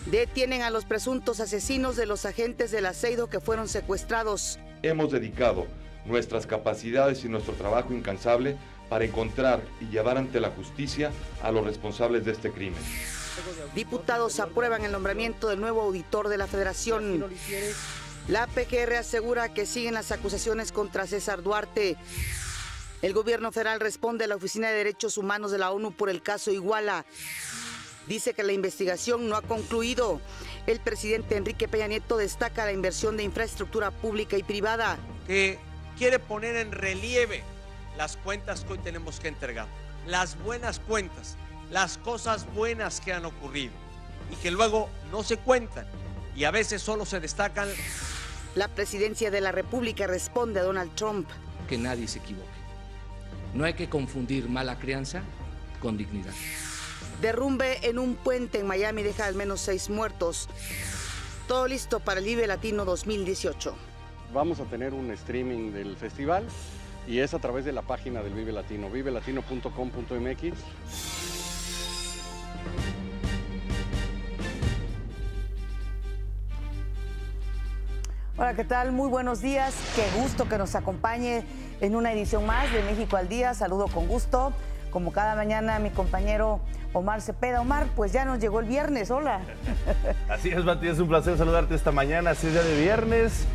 Detienen a los presuntos asesinos de los agentes del Aceido que fueron secuestrados. Hemos dedicado nuestras capacidades y nuestro trabajo incansable para encontrar y llevar ante la justicia a los responsables de este crimen. Diputados aprueban el nombramiento del nuevo auditor de la Federación. La PGR asegura que siguen las acusaciones contra César Duarte. El gobierno federal responde a la Oficina de Derechos Humanos de la ONU por el caso Iguala. Dice que la investigación no ha concluido. El presidente Enrique Peña Nieto destaca la inversión de infraestructura pública y privada. Que quiere poner en relieve las cuentas que hoy tenemos que entregar, las buenas cuentas, las cosas buenas que han ocurrido y que luego no se cuentan y a veces solo se destacan. La presidencia de la República responde a Donald Trump. Que nadie se equivoque. No hay que confundir mala crianza con dignidad. Derrumbe en un puente en Miami deja al menos 6 muertos. Todo listo para el Vive Latino 2018. Vamos a tener un streaming del festival y es a través de la página del Vive Latino, vivelatino.com.mx. Hola, ¿qué tal? Muy buenos días. Qué gusto que nos acompañe en una edición más de México al Día. Saludo con gusto, como cada mañana, a mi compañero Omar Cepeda. Omar, pues ya nos llegó el viernes. Hola. Así es, Mati, es un placer saludarte esta mañana. Así es, día de viernes,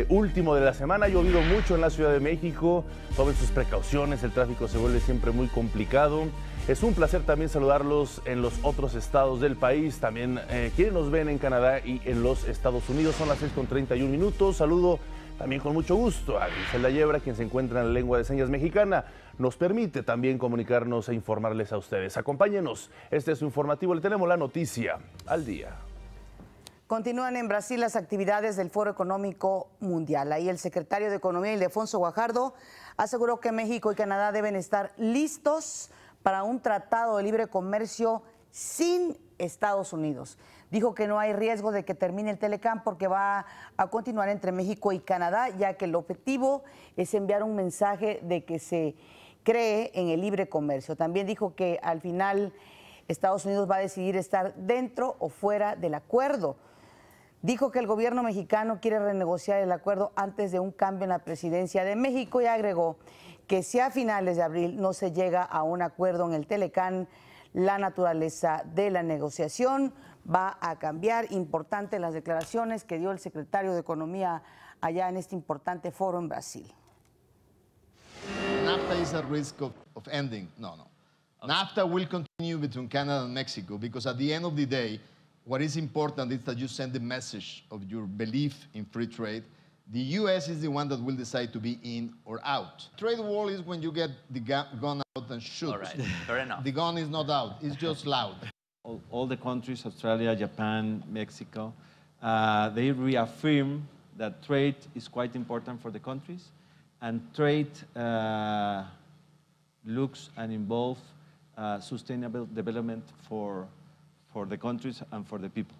último de la semana. Ha llovido mucho en la Ciudad de México. Tomen sus precauciones, el tráfico se vuelve siempre muy complicado. Es un placer también saludarlos en los otros estados del país, también quienes nos ven en Canadá y en los Estados Unidos. Son las 6:31. Saludo también con mucho gusto a Griselda Yebra, quien se encuentra en la lengua de señas mexicana. Nos permite también comunicarnos e informarles a ustedes. Acompáñenos, este es su informativo, le tenemos la noticia al día. Continúan en Brasil las actividades del Foro Económico Mundial. Ahí el secretario de Economía, Ildefonso Guajardo, aseguró que México y Canadá deben estar listos para un tratado de libre comercio sin Estados Unidos. Dijo que no hay riesgo de que termine el Telecán porque va a continuar entre México y Canadá, ya que el objetivo es enviar un mensaje de que se cree en el libre comercio. También dijo que al final Estados Unidos va a decidir estar dentro o fuera del acuerdo. Dijo que el gobierno mexicano quiere renegociar el acuerdo antes de un cambio en la presidencia de México y agregó que si a finales de abril no se llega a un acuerdo en el Telecán, la naturaleza de la negociación va a cambiar. Importante las declaraciones que dio el secretario de Economía allá en este importante foro en Brasil. NAFTA is at risk of ending. No. NAFTA will continue between Canada and Mexico because at the end of the day, what is important is that you send the message of your belief in free trade. The U.S. is the one that will decide to be in or out. Trade war is when you get the gun out and shoot. All right, fair enough. The gun is not out, it's just loud. All the countries, Australia, Japan, Mexico, they reaffirm that trade is quite important for the countries, and trade looks and involves sustainable development for the countries and for the people.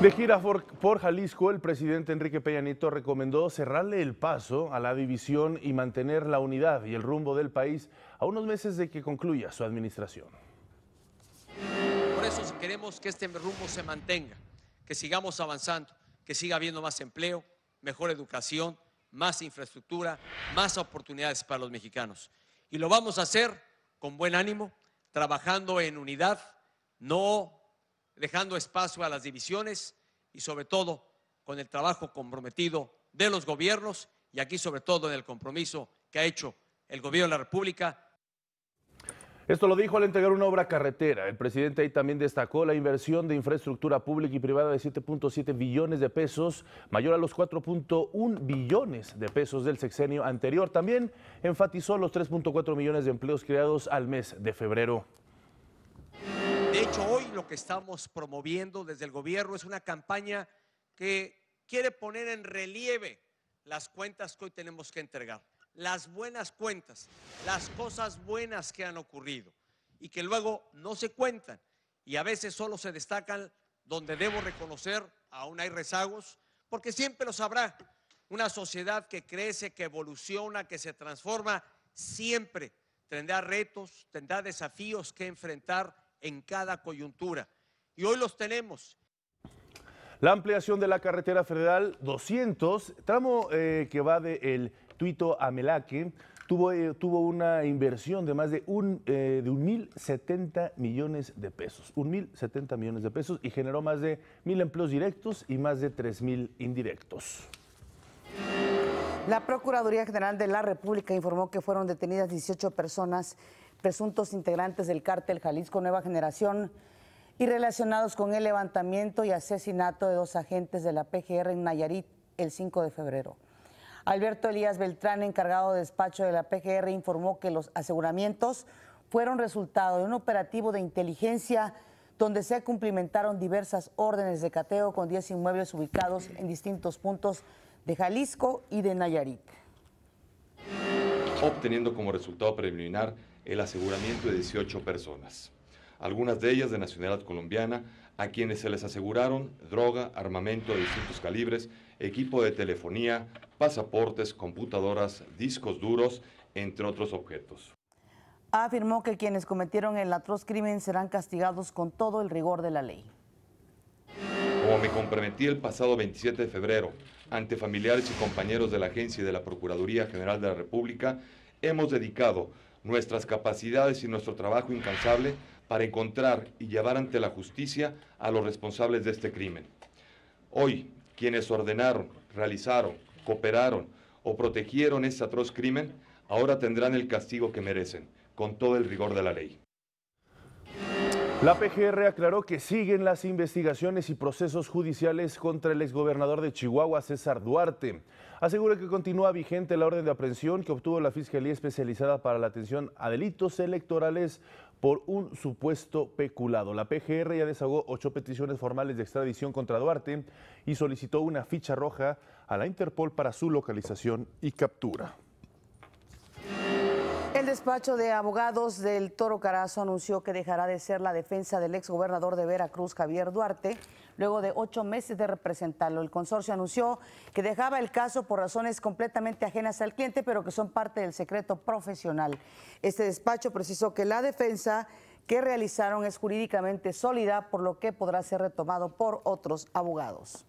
De gira por Jalisco, el presidente Enrique Peña Nieto recomendó cerrarle el paso a la división y mantener la unidad y el rumbo del país a unos meses de que concluya su administración. Por eso queremos que este rumbo se mantenga, que sigamos avanzando, que siga habiendo más empleo, mejor educación, más infraestructura, más oportunidades para los mexicanos. Y lo vamos a hacer con buen ánimo, trabajando en unidad, no dejando espacio a las divisiones y sobre todo con el trabajo comprometido de los gobiernos y aquí sobre todo en el compromiso que ha hecho el gobierno de la República. Esto lo dijo al entregar una obra carretera. El presidente ahí también destacó la inversión de infraestructura pública y privada de 7.7 billones de pesos, mayor a los 4.1 billones de pesos del sexenio anterior. También enfatizó los 3.4 millones de empleos creados al mes de febrero. De hecho, hoy lo que estamos promoviendo desde el gobierno es una campaña que quiere poner en relieve las cuentas que hoy tenemos que entregar, las buenas cuentas, las cosas buenas que han ocurrido y que luego no se cuentan y a veces solo se destacan donde debo reconocer aún hay rezagos, porque siempre los habrá, Una sociedad que crece, que evoluciona, que se transforma, siempre tendrá retos, tendrá desafíos que enfrentar en cada coyuntura. Y hoy los tenemos. La ampliación de la carretera federal 200, tramo que va de El Tuito a Melaque, tuvo una inversión de más de 1.070 millones de pesos. 1.070 millones de pesos y generó más de 1.000 empleos directos y más de 3.000 indirectos. La Procuraduría General de la República informó que fueron detenidas 18 personas, presuntos integrantes del cártel Jalisco Nueva Generación y relacionados con el levantamiento y asesinato de 2 agentes de la PGR en Nayarit el 5 de febrero. Alberto Elías Beltrán, encargado de despacho de la PGR, informó que los aseguramientos fueron resultado de un operativo de inteligencia donde se cumplimentaron diversas órdenes de cateo con 10 inmuebles ubicados en distintos puntos de Jalisco y de Nayarit. Obteniendo como resultado preliminar el aseguramiento de 18 personas, algunas de ellas de nacionalidad colombiana, a quienes se les aseguraron droga, armamento de distintos calibres, equipo de telefonía, pasaportes, computadoras, discos duros, entre otros objetos. Afirmó que quienes cometieron el atroz crimen serán castigados con todo el rigor de la ley. Como me comprometí el pasado 27 de febrero ante familiares y compañeros de la Agencia y de la Procuraduría General de la República, hemos dedicado nuestras capacidades y nuestro trabajo incansable para encontrar y llevar ante la justicia a los responsables de este crimen. Hoy, quienes ordenaron, realizaron, cooperaron o protegieron este atroz crimen, ahora tendrán el castigo que merecen, con todo el rigor de la ley. La PGR aclaró que siguen las investigaciones y procesos judiciales contra el exgobernador de Chihuahua, César Duarte. Asegura que continúa vigente la orden de aprehensión que obtuvo la Fiscalía Especializada para la Atención a Delitos Electorales por un supuesto peculado. La PGR ya desahogó 8 peticiones formales de extradición contra Duarte y solicitó una ficha roja a la Interpol para su localización y captura. El despacho de abogados del Toro Carazo anunció que dejará de ser la defensa del exgobernador de Veracruz, Javier Duarte, luego de 8 meses de representarlo. El consorcio anunció que dejaba el caso por razones completamente ajenas al cliente, pero que son parte del secreto profesional. Este despacho precisó que la defensa que realizaron es jurídicamente sólida, por lo que podrá ser retomado por otros abogados.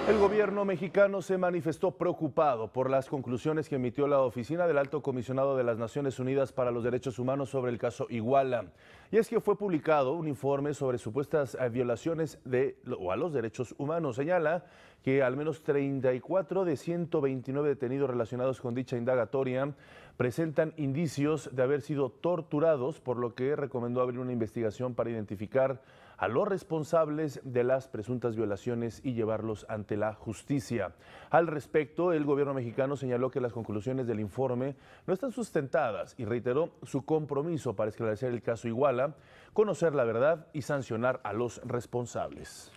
El gobierno mexicano se manifestó preocupado por las conclusiones que emitió la Oficina del Alto Comisionado de las Naciones Unidas para los Derechos Humanos sobre el caso Iguala. Y es que fue publicado un informe sobre supuestas violaciones a los derechos humanos. Señala que al menos 34 de 129 detenidos relacionados con dicha indagatoria presentan indicios de haber sido torturados, por lo que recomendó abrir una investigación para identificar a los responsables de las presuntas violaciones y llevarlos ante la justicia. Al respecto, el gobierno mexicano señaló que las conclusiones del informe no están sustentadas y reiteró su compromiso para esclarecer el caso Iguala, conocer la verdad y sancionar a los responsables.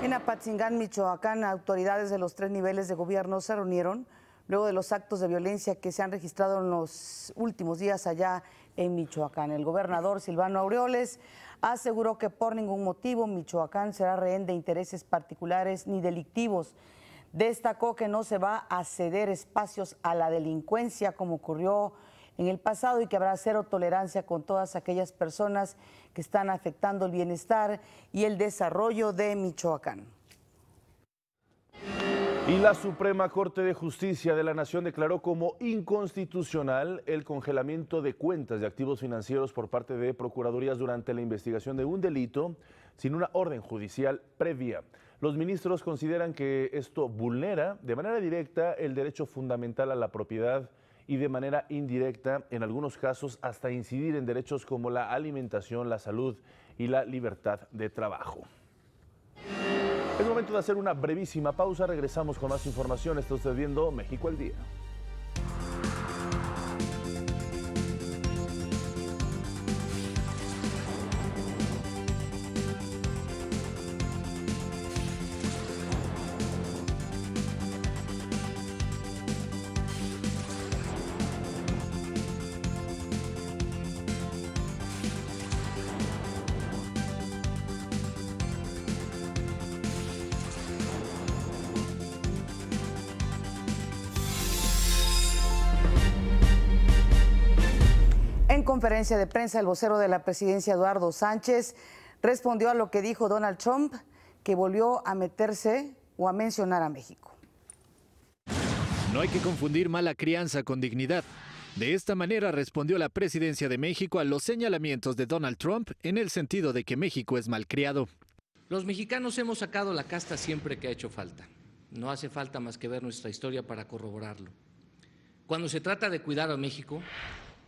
En Apatzingán, Michoacán, autoridades de los 3 niveles de gobierno se reunieron luego de los actos de violencia que se han registrado en los últimos días allá en Michoacán. El gobernador Silvano Aureoles aseguró que por ningún motivo Michoacán será rehén de intereses particulares ni delictivos. Destacó que no se va a ceder espacios a la delincuencia como ocurrió en el pasado y que habrá cero tolerancia con todas aquellas personas que están afectando el bienestar y el desarrollo de Michoacán. Y la Suprema Corte de Justicia de la Nación declaró como inconstitucional el congelamiento de cuentas de activos financieros por parte de procuradurías durante la investigación de un delito sin una orden judicial previa. Los ministros consideran que esto vulnera de manera directa el derecho fundamental a la propiedad y de manera indirecta, en algunos casos, hasta incidir en derechos como la alimentación, la salud y la libertad de trabajo. Es momento de hacer una brevísima pausa. Regresamos con más información. Está usted viendo México al Día. conferencia de prensa, el vocero de la presidencia, Eduardo Sánchez, respondió a lo que dijo Donald Trump, que volvió a meterse o a mencionar a México. No hay que confundir mala crianza con dignidad. De esta manera respondió la presidencia de México a los señalamientos de Donald Trump en el sentido de que México es malcriado. Los mexicanos hemos sacado la casta siempre que ha hecho falta. No hace falta más que ver nuestra historia para corroborarlo. Cuando se trata de cuidar a México,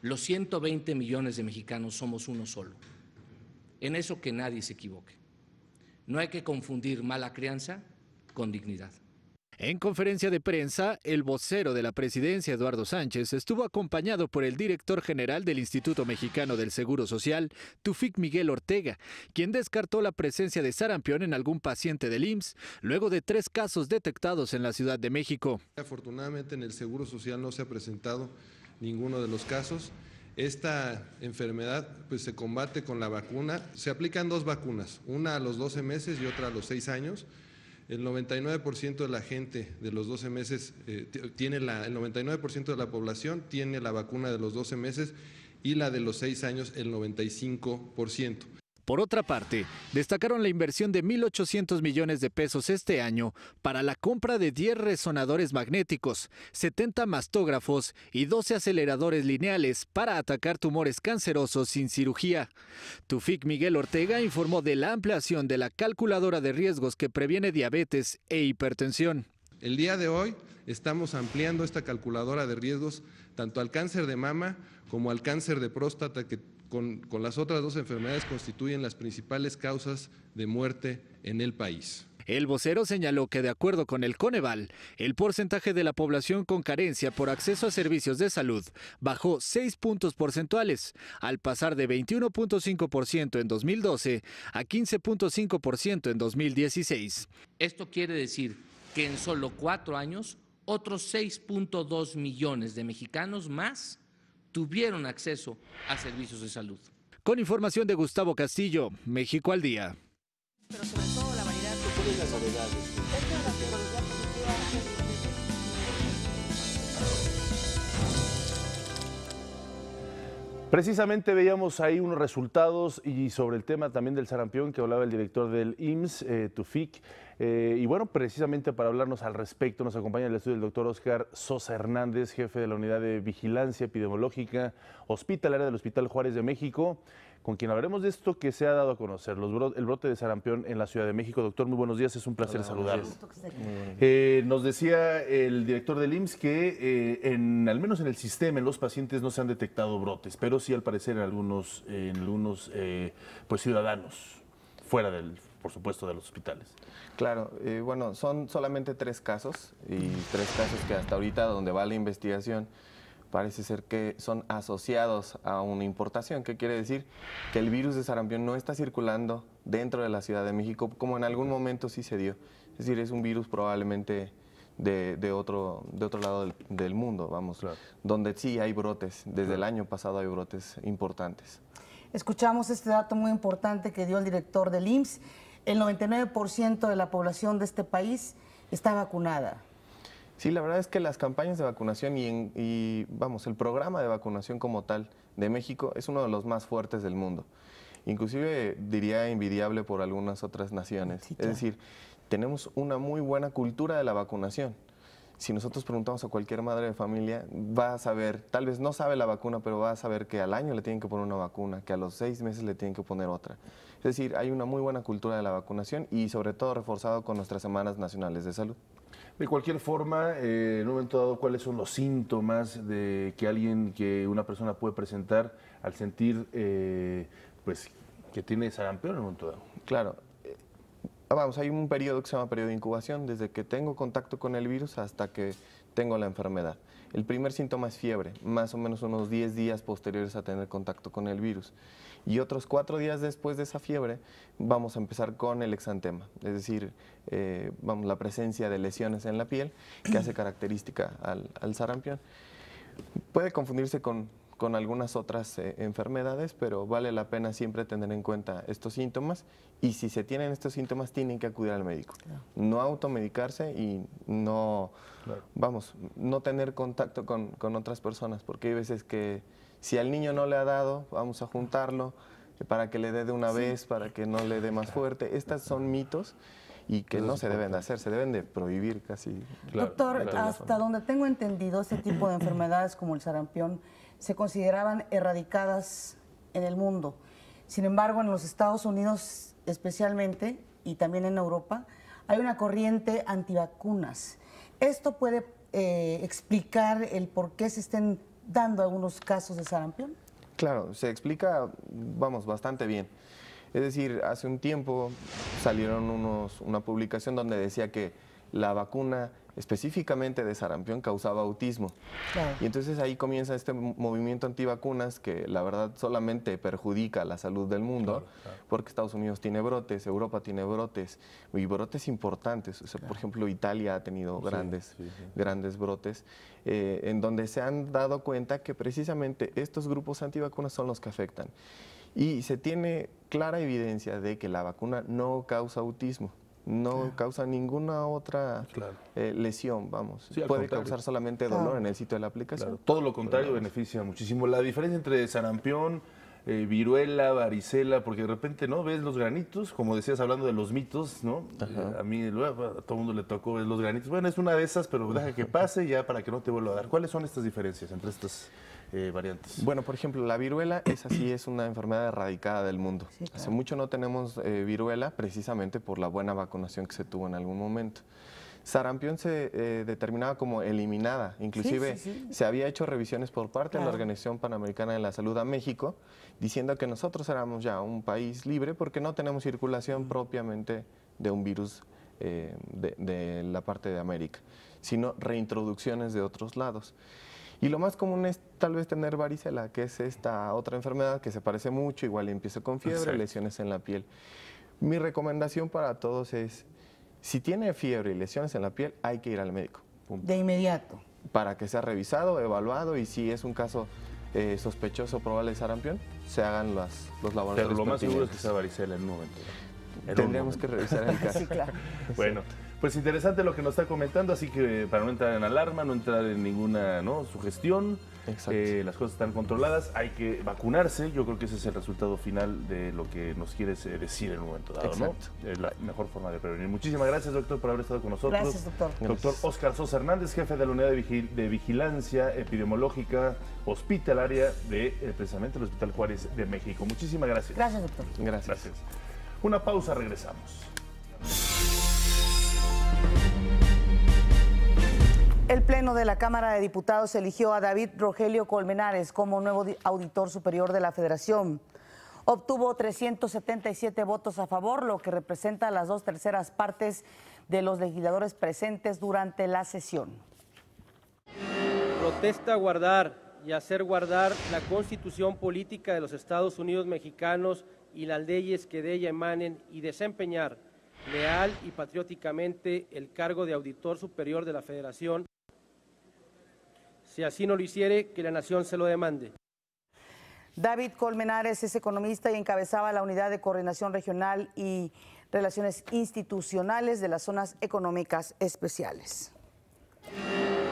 los 120 millones de mexicanos somos uno solo. En eso que nadie se equivoque. No hay que confundir mala crianza con dignidad. En conferencia de prensa, el vocero de la presidencia, Eduardo Sánchez, estuvo acompañado por el director general del Instituto Mexicano del Seguro Social, Tufik Miguel Ortega, quien descartó la presencia de sarampión en algún paciente del IMSS, luego de 3 casos detectados en la Ciudad de México. Afortunadamente en el Seguro Social no se ha presentado ninguno de los casos. Esta enfermedad pues, se combate con la vacuna. Se aplican 2 vacunas, una a los 12 meses y otra a los 6 años. El 99% de la gente de los 12 meses, el 99% de la población tiene la vacuna de los 12 meses y la de los 6 años el 95%. Por otra parte, destacaron la inversión de 1.800 millones de pesos este año para la compra de 10 resonadores magnéticos, 70 mastógrafos y 12 aceleradores lineales para atacar tumores cancerosos sin cirugía. Tufik Miguel Ortega informó de la ampliación de la calculadora de riesgos que previene diabetes e hipertensión. El día de hoy estamos ampliando esta calculadora de riesgos tanto al cáncer de mama como al cáncer de próstata, que con las otras 2 enfermedades constituyen las principales causas de muerte en el país. El vocero señaló que de acuerdo con el Coneval, el porcentaje de la población con carencia por acceso a servicios de salud bajó 6 puntos porcentuales, al pasar de 21.5% en 2012 a 15.5% en 2016. Esto quiere decir que en solo 4 años, otros 6.2 millones de mexicanos más tuvieron acceso a servicios de salud. Con información de Gustavo Castillo, México al día. Pero sobre todo la variedad Precisamente veíamos ahí unos resultados y sobre el tema también del sarampión que hablaba el director del IMSS, Tufik. Y bueno, precisamente para hablarnos al respecto nos acompaña en el estudio el doctor Óscar Sosa Hernández, jefe de la Unidad de Vigilancia Epidemiológica Hospitalaria del Hospital Juárez de México, con quien hablaremos de esto que se ha dado a conocer, el brote de sarampión en la Ciudad de México. Doctor, muy buenos días, es un placer saludarlo. Nos decía el director del IMSS que al menos en el sistema, en los pacientes no se han detectado brotes, pero sí al parecer en algunos pues, ciudadanos fuera por supuesto, de los hospitales. Claro, bueno, son solamente 3 casos y 3 casos que hasta ahorita donde va la investigación parece ser que son asociados a una importación. ¿Qué quiere decir? Que el virus de sarampión no está circulando dentro de la Ciudad de México como en algún momento sí se dio. Es decir, es un virus probablemente de otro lado del mundo, vamos, claro, donde sí hay brotes. Desde el año pasado hay brotes importantes. Escuchamos este dato muy importante que dio el director del IMSS. El 99% de la población de este país está vacunada. Sí, la verdad es que las campañas de vacunación y el programa de vacunación como tal de México es uno de los más fuertes del mundo. Inclusive diría envidiable por algunas otras naciones. Sí, claro. Es decir, tenemos una muy buena cultura de la vacunación. Si nosotros preguntamos a cualquier madre de familia, va a saber, tal vez no sabe la vacuna, pero va a saber que al año le tienen que poner una vacuna, que a los 6 meses le tienen que poner otra. Es decir, hay una muy buena cultura de la vacunación y sobre todo reforzado con nuestras semanas nacionales de salud. De cualquier forma, en un momento dado, ¿cuáles son los síntomas de que una persona puede presentar al sentir pues, que tiene sarampión en un momento dado? Claro. Hay un periodo que se llama periodo de incubación, desde que tengo contacto con el virus hasta que tengo la enfermedad. El primer síntoma es fiebre, más o menos unos 10 días posteriores a tener contacto con el virus. Y otros 4 días después de esa fiebre vamos a empezar con el exantema, es decir, la presencia de lesiones en la piel que hace característica al sarampión. Puede confundirse con algunas otras enfermedades, pero vale la pena siempre tener en cuenta estos síntomas y si se tienen estos síntomas tienen que acudir al médico. Claro. No automedicarse y no tener contacto con otras personas, porque hay veces que Si al niño no le ha dado, vamos a juntarlo para que le dé de una vez, para que no le dé más fuerte. Estos son mitos y que no se deben de hacer, se deben de prohibir casi. Doctor, hasta donde tengo entendido, este tipo de enfermedades como el sarampión se consideraban erradicadas en el mundo. Sin embargo, en los Estados Unidos especialmente, y también en Europa, hay una corriente antivacunas. ¿Esto puede explicar el por qué se estén dando algunos casos de sarampión? Claro, se explica, vamos, bastante bien. Es decir, hace un tiempo salieron una publicación donde decía que la vacuna específicamente de sarampión causaba autismo. Claro. Y entonces ahí comienza este movimiento antivacunas que la verdad solamente perjudica la salud del mundo, porque Estados Unidos tiene brotes, Europa tiene brotes, y brotes importantes. O sea, por ejemplo, Italia ha tenido grandes brotes, en donde se han dado cuenta que precisamente estos grupos antivacunas son los que afectan. Y se tiene clara evidencia de que la vacuna no causa autismo. No causa ninguna otra lesión, vamos. Puede causar solamente dolor en el sitio de la aplicación. Claro. Todo lo contrario beneficia muchísimo. La diferencia entre sarampión, viruela, varicela, porque de repente no ves los granitos, como decías hablando de los mitos, ¿no? A mí a todo el mundo le tocó ver los granitos. Bueno, es una de esas, pero deja que pase ya para que no te vuelva a dar. ¿Cuáles son estas diferencias entre estas variantes? Bueno, por ejemplo, la viruela es una enfermedad erradicada del mundo. Sí, claro. Hace mucho no tenemos viruela, precisamente por la buena vacunación que se tuvo en algún momento. Sarampión se determinaba como eliminada, inclusive se había hecho revisiones por parte de la Organización Panamericana de la Salud a México, diciendo que nosotros éramos ya un país libre porque no tenemos circulación propiamente de un virus de la parte de América, sino reintroducciones de otros lados. Y lo más común es tal vez tener varicela, que es esta otra enfermedad que se parece mucho, igual empieza con fiebre, lesiones en la piel. Mi recomendación para todos es, si tiene fiebre y lesiones en la piel, hay que ir al médico. Punto. De inmediato. Para que sea revisado, evaluado y si es un caso sospechoso probable de sarampión, se hagan los laboratorios. Pero lo más seguro es que sea varicela en un momento. Tendríamos que revisar el caso. Sí, claro. Bueno, pues interesante lo que nos está comentando, así que para no entrar en alarma, no entrar en ninguna sugestión, las cosas están controladas, hay que vacunarse, yo creo que ese es el resultado final de lo que nos quieres decir en un momento dado, ¿no? Es la mejor forma de prevenir. Muchísimas gracias, doctor, por haber estado con nosotros. Gracias, doctor. Doctor Óscar Sosa Hernández, jefe de la Unidad de Vigilancia Epidemiológica Hospitalaria de precisamente el Hospital Juárez de México. Muchísimas gracias. Gracias, doctor. Gracias. Una pausa, regresamos. El Pleno de la Cámara de Diputados eligió a David Rogelio Colmenares como nuevo auditor superior de la Federación. Obtuvo 377 votos a favor, lo que representa las 2/3 partes de los legisladores presentes durante la sesión. Protesta guardar y hacer guardar la Constitución Política de los Estados Unidos Mexicanos y las leyes que de ella emanen y desempeñar leal y patrióticamente el cargo de auditor superior de la Federación. Si así no lo hiciere, que la nación se lo demande. David Colmenares es economista y encabezaba la Unidad de Coordinación Regional y Relaciones Institucionales de las Zonas Económicas Especiales.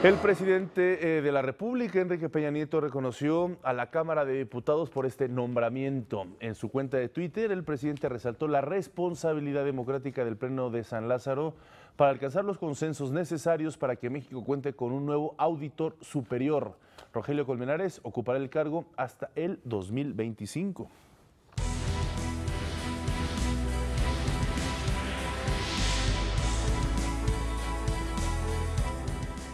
El presidente de la República, Enrique Peña Nieto, reconoció a la Cámara de Diputados por este nombramiento. En su cuenta de Twitter, el presidente resaltó la responsabilidad democrática del Pleno de San Lázaro para alcanzar los consensos necesarios para que México cuente con un nuevo auditor superior. Rogelio Colmenares ocupará el cargo hasta el 2025.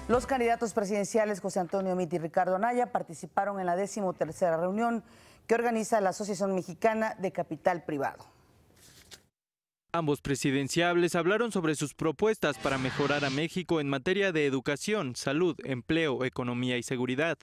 Los candidatos presidenciales José Antonio Meade y Ricardo Anaya participaron en la 13ª reunión que organiza la Asociación Mexicana de Capital Privado. Ambos presidenciables hablaron sobre sus propuestas para mejorar a México en materia de educación, salud, empleo, economía y seguridad.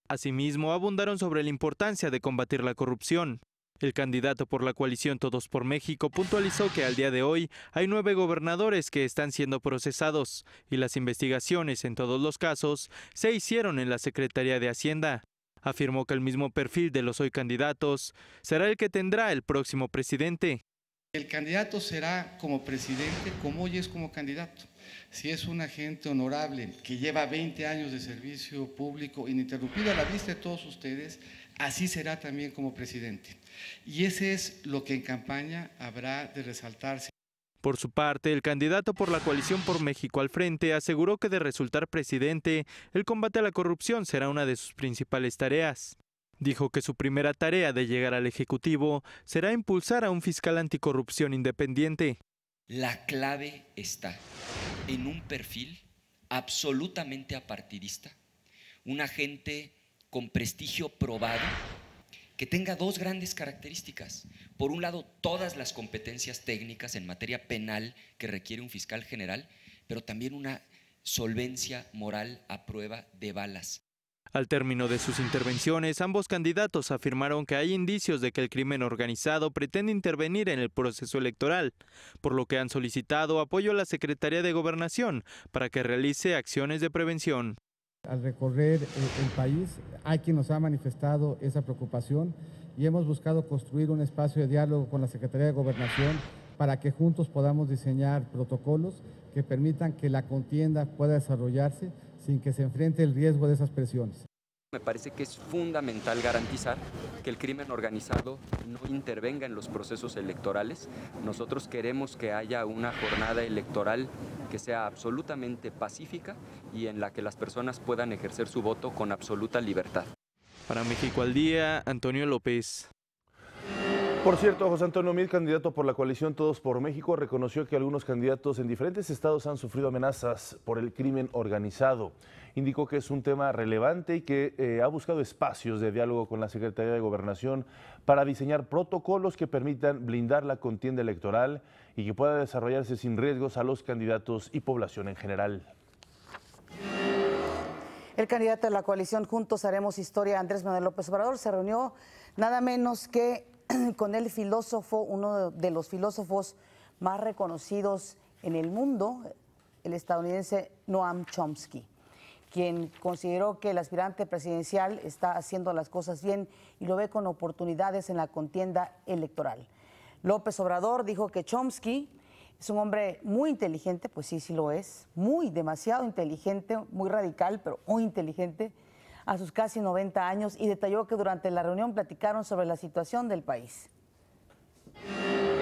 Asimismo, abundaron sobre la importancia de combatir la corrupción. El candidato por la coalición Todos por México puntualizó que al día de hoy hay 9 gobernadores que están siendo procesados y las investigaciones en todos los casos se hicieron en la Secretaría de Hacienda. Afirmó que el mismo perfil de los hoy candidatos será el que tendrá el próximo presidente. El candidato será como presidente como hoy es como candidato. Si es un agente honorable que lleva 20 años de servicio público ininterrumpido a la vista de todos ustedes, así será también como presidente. Y ese es lo que en campaña habrá de resaltarse. Por su parte, el candidato por la coalición por México al frente aseguró que de resultar presidente, el combate a la corrupción será una de sus principales tareas. Dijo que su primera tarea de llegar al Ejecutivo será impulsar a un fiscal anticorrupción independiente. La clave está en un perfil absolutamente apartidista, un agente con prestigio probado, que tenga dos grandes características. Por un lado, todas las competencias técnicas en materia penal que requiere un fiscal general, pero también una solvencia moral a prueba de balas. Al término de sus intervenciones, ambos candidatos afirmaron que hay indicios de que el crimen organizado pretende intervenir en el proceso electoral, por lo que han solicitado apoyo a la Secretaría de Gobernación para que realice acciones de prevención. Al recorrer el país hay quien nos ha manifestado esa preocupación y hemos buscado construir un espacio de diálogo con la Secretaría de Gobernación para que juntos podamos diseñar protocolos que permitan que la contienda pueda desarrollarse sin que se enfrente el riesgo de esas presiones. Me parece que es fundamental garantizar que el crimen organizado no intervenga en los procesos electorales. Nosotros queremos que haya una jornada electoral que sea absolutamente pacífica y en la que las personas puedan ejercer su voto con absoluta libertad. Para México al Día, Antonio López. Por cierto, José Antonio Meade, candidato por la coalición Todos por México, reconoció que algunos candidatos en diferentes estados han sufrido amenazas por el crimen organizado. Indicó que es un tema relevante y que ha buscado espacios de diálogo con la Secretaría de Gobernación para diseñar protocolos que permitan blindar la contienda electoral y que pueda desarrollarse sin riesgos a los candidatos y población en general. El candidato de la coalición Juntos Haremos Historia, Andrés Manuel López Obrador, se reunió nada menos que con el filósofo, uno de los filósofos más reconocidos en el mundo, el estadounidense Noam Chomsky, quien consideró que el aspirante presidencial está haciendo las cosas bien y lo ve con oportunidades en la contienda electoral. López Obrador dijo que Chomsky es un hombre muy inteligente, pues sí, sí lo es, demasiado inteligente, muy radical, pero muy inteligente, a sus casi 90 años, y detalló que durante la reunión platicaron sobre la situación del país.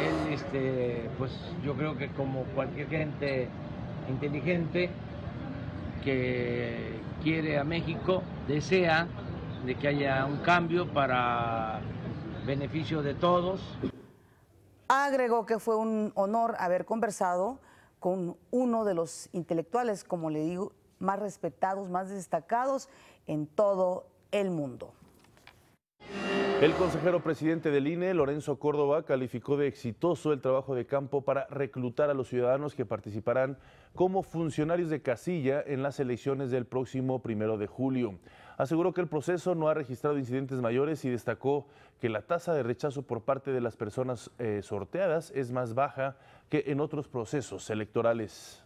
Él, pues yo creo que como cualquier gente inteligente que quiere a México, desea de que haya un cambio para beneficio de todos. Agregó que fue un honor haber conversado con uno de los intelectuales, como le digo, más respetados, más destacados en todo el mundo. El consejero presidente del INE, Lorenzo Córdoba, calificó de exitoso el trabajo de campo para reclutar a los ciudadanos que participarán como funcionarios de casilla en las elecciones del próximo 1 de julio. Aseguró que el proceso no ha registrado incidentes mayores y destacó que la tasa de rechazo por parte de las personas sorteadas es más baja que en otros procesos electorales.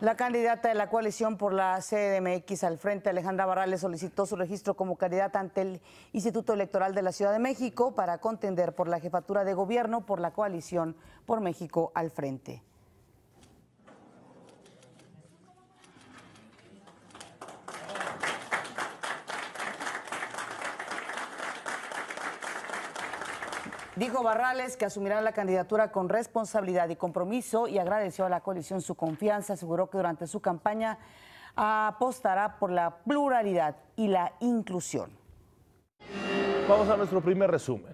La candidata de la coalición por la CDMX al frente, Alejandra Barrales, solicitó su registro como candidata ante el Instituto Electoral de la Ciudad de México para contender por la jefatura de gobierno por la coalición por México al frente. Dijo Barrales que asumirá la candidatura con responsabilidad y compromiso y agradeció a la coalición su confianza. Aseguró que durante su campaña apostará por la pluralidad y la inclusión. Vamos a nuestro primer resumen.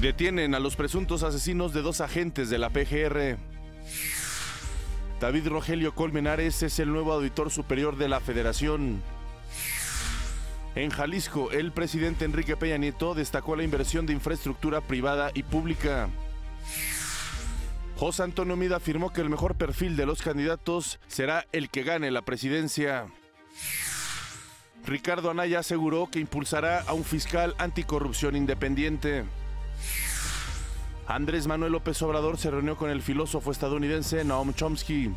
Detienen a los presuntos asesinos de 2 agentes de la PGR. David Rogelio Colmenares es el nuevo auditor superior de la Federación. En Jalisco, el presidente Enrique Peña Nieto destacó la inversión de infraestructura privada y pública. José Antonio Meade afirmó que el mejor perfil de los candidatos será el que gane la presidencia. Ricardo Anaya aseguró que impulsará a un fiscal anticorrupción independiente. Andrés Manuel López Obrador se reunió con el filósofo estadounidense Noam Chomsky.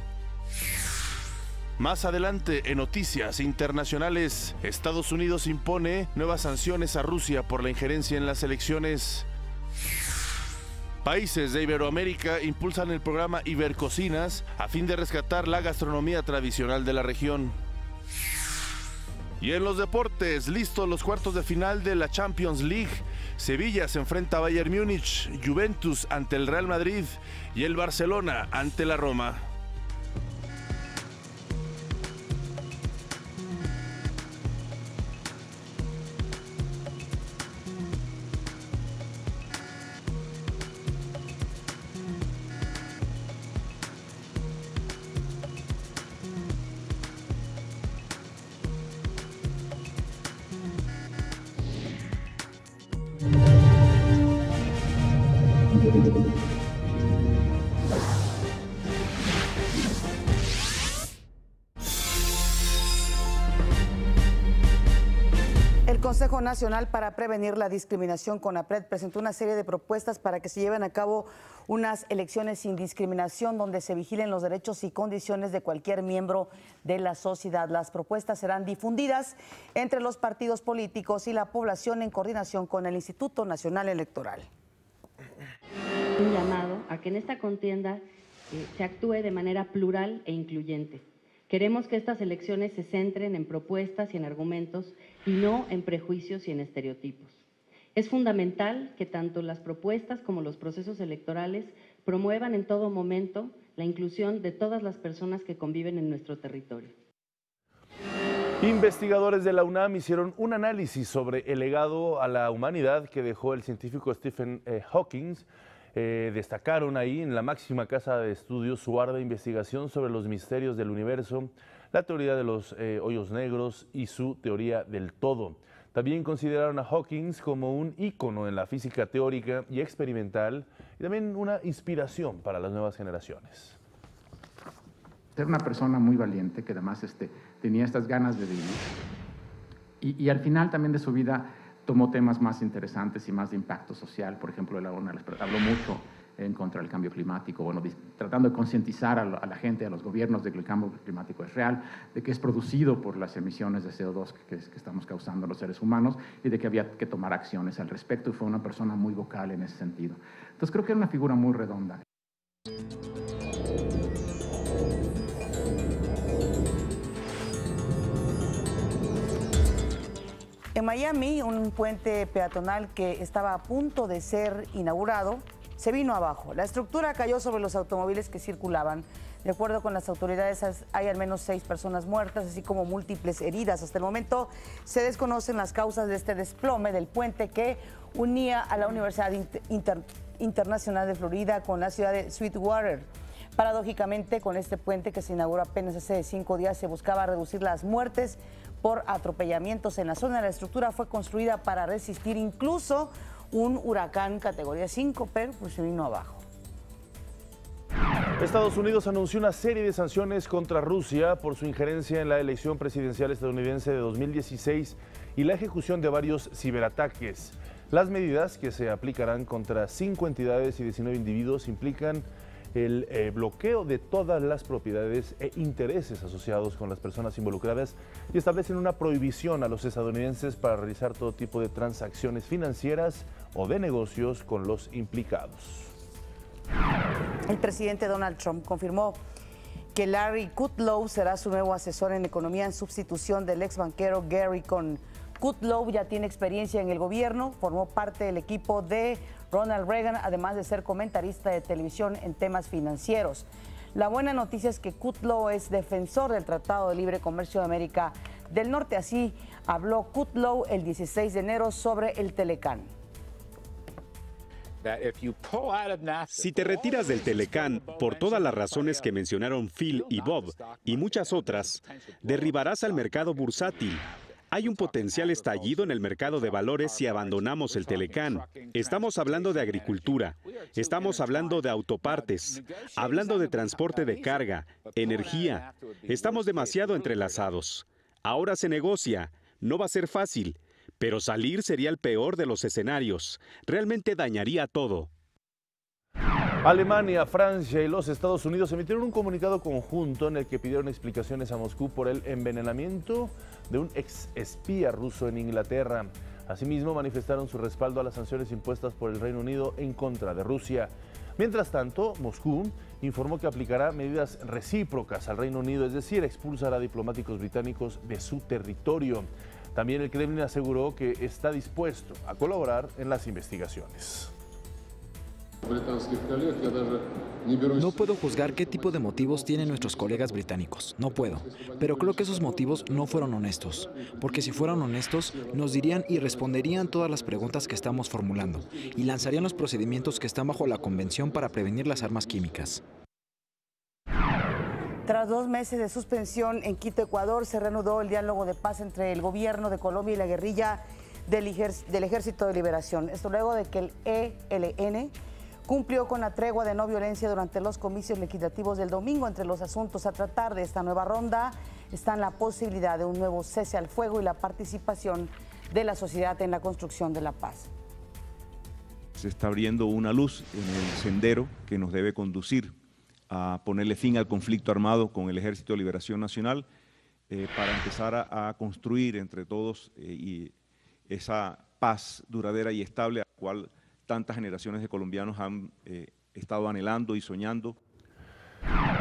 Más adelante, en noticias internacionales, Estados Unidos impone nuevas sanciones a Rusia por la injerencia en las elecciones. Países de Iberoamérica impulsan el programa Ibercocinas a fin de rescatar la gastronomía tradicional de la región. Y en los deportes, listos los cuartos de final de la Champions League. Sevilla se enfrenta a Bayern Múnich, Juventus ante el Real Madrid y el Barcelona ante la Roma. El Consejo Nacional para Prevenir la Discriminación, CONAPRED, presentó una serie de propuestas para que se lleven a cabo unas elecciones sin discriminación donde se vigilen los derechos y condiciones de cualquier miembro de la sociedad. Las propuestas serán difundidas entre los partidos políticos y la población en coordinación con el Instituto Nacional Electoral. Un llamado a que en esta contienda se actúe de manera plural e incluyente. Queremos que estas elecciones se centren en propuestas y en argumentos y no en prejuicios y en estereotipos. Es fundamental que tanto las propuestas como los procesos electorales promuevan en todo momento la inclusión de todas las personas que conviven en nuestro territorio. Investigadores de la UNAM hicieron un análisis sobre el legado a la humanidad que dejó el científico Stephen Hawking. Destacaron ahí en la máxima casa de estudios su ardua investigación sobre los misterios del universo, la teoría de los hoyos negros y su teoría del todo. También consideraron a Hawking como un ícono en la física teórica y experimental y también una inspiración para las nuevas generaciones. Era una persona muy valiente que además tenía estas ganas de vivir y al final también de su vida tomó temas más interesantes y más de impacto social. Por ejemplo, habló mucho en contra del cambio climático, bueno, tratando de concientizar a la gente, a los gobiernos de que el cambio climático es real, de que es producido por las emisiones de CO2 que estamos causando los seres humanos y de que había que tomar acciones al respecto, y fue una persona muy vocal en ese sentido. Entonces creo que era una figura muy redonda. En Miami, un puente peatonal que estaba a punto de ser inaugurado se vino abajo. La estructura cayó sobre los automóviles que circulaban. De acuerdo con las autoridades, hay al menos 6 personas muertas, así como múltiples heridas. Hasta el momento se desconocen las causas de este desplome del puente que unía a la Universidad Internacional de Florida con la ciudad de Sweetwater. Paradójicamente, con este puente que se inauguró apenas hace 5 días, se buscaba reducir las muertes por atropellamientos en la zona. La estructura fue construida para resistir incluso un huracán categoría 5, pero pues se vino abajo. Estados Unidos anunció una serie de sanciones contra Rusia por su injerencia en la elección presidencial estadounidense de 2016 y la ejecución de varios ciberataques. Las medidas, que se aplicarán contra 5 entidades y 19 individuos, implican el bloqueo de todas las propiedades e intereses asociados con las personas involucradas y establecen una prohibición a los estadounidenses para realizar todo tipo de transacciones financieras o de negocios con los implicados. El presidente Donald Trump confirmó que Larry Kudlow será su nuevo asesor en economía en sustitución del ex banquero Gary Cohn. Kudlow ya tiene experiencia en el gobierno, formó parte del equipo de Ronald Reagan, además de ser comentarista de televisión en temas financieros. La buena noticia es que Kudlow es defensor del Tratado de Libre Comercio de América del Norte. Así habló Kudlow el 16 de enero sobre el Telecán. Si te retiras del Telecán por todas las razones que mencionaron Phil y Bob y muchas otras, derribarás al mercado bursátil. Hay un potencial estallido en el mercado de valores si abandonamos el Telecán. Estamos hablando de agricultura, estamos hablando de autopartes, hablando de transporte de carga, energía. Estamos demasiado entrelazados. Ahora se negocia. No va a ser fácil, pero salir sería el peor de los escenarios. Realmente dañaría todo. Alemania, Francia y los Estados Unidos emitieron un comunicado conjunto en el que pidieron explicaciones a Moscú por el envenenamiento de un ex espía ruso en Inglaterra. Asimismo, manifestaron su respaldo a las sanciones impuestas por el Reino Unido en contra de Rusia. Mientras tanto, Moscú informó que aplicará medidas recíprocas al Reino Unido, es decir, expulsará a diplomáticos británicos de su territorio. También el Kremlin aseguró que está dispuesto a colaborar en las investigaciones. No puedo juzgar qué tipo de motivos tienen nuestros colegas británicos, no puedo, pero creo que esos motivos no fueron honestos, porque si fueran honestos nos dirían y responderían todas las preguntas que estamos formulando y lanzarían los procedimientos que están bajo la Convención para prevenir las armas químicas. Tras 2 meses de suspensión en Quito, Ecuador, se reanudó el diálogo de paz entre el gobierno de Colombia y la guerrilla del Ejército de Liberación. Esto luego de que el ELN cumplió con la tregua de no violencia durante los comicios legislativos del domingo. Entre los asuntos a tratar de esta nueva ronda están la posibilidad de un nuevo cese al fuego y la participación de la sociedad en la construcción de la paz. Se está abriendo una luz en el sendero que nos debe conducir a ponerle fin al conflicto armado con el Ejército de Liberación Nacional para empezar a construir entre todos y esa paz duradera y estable a la cual tantas generaciones de colombianos han estado anhelando y soñando.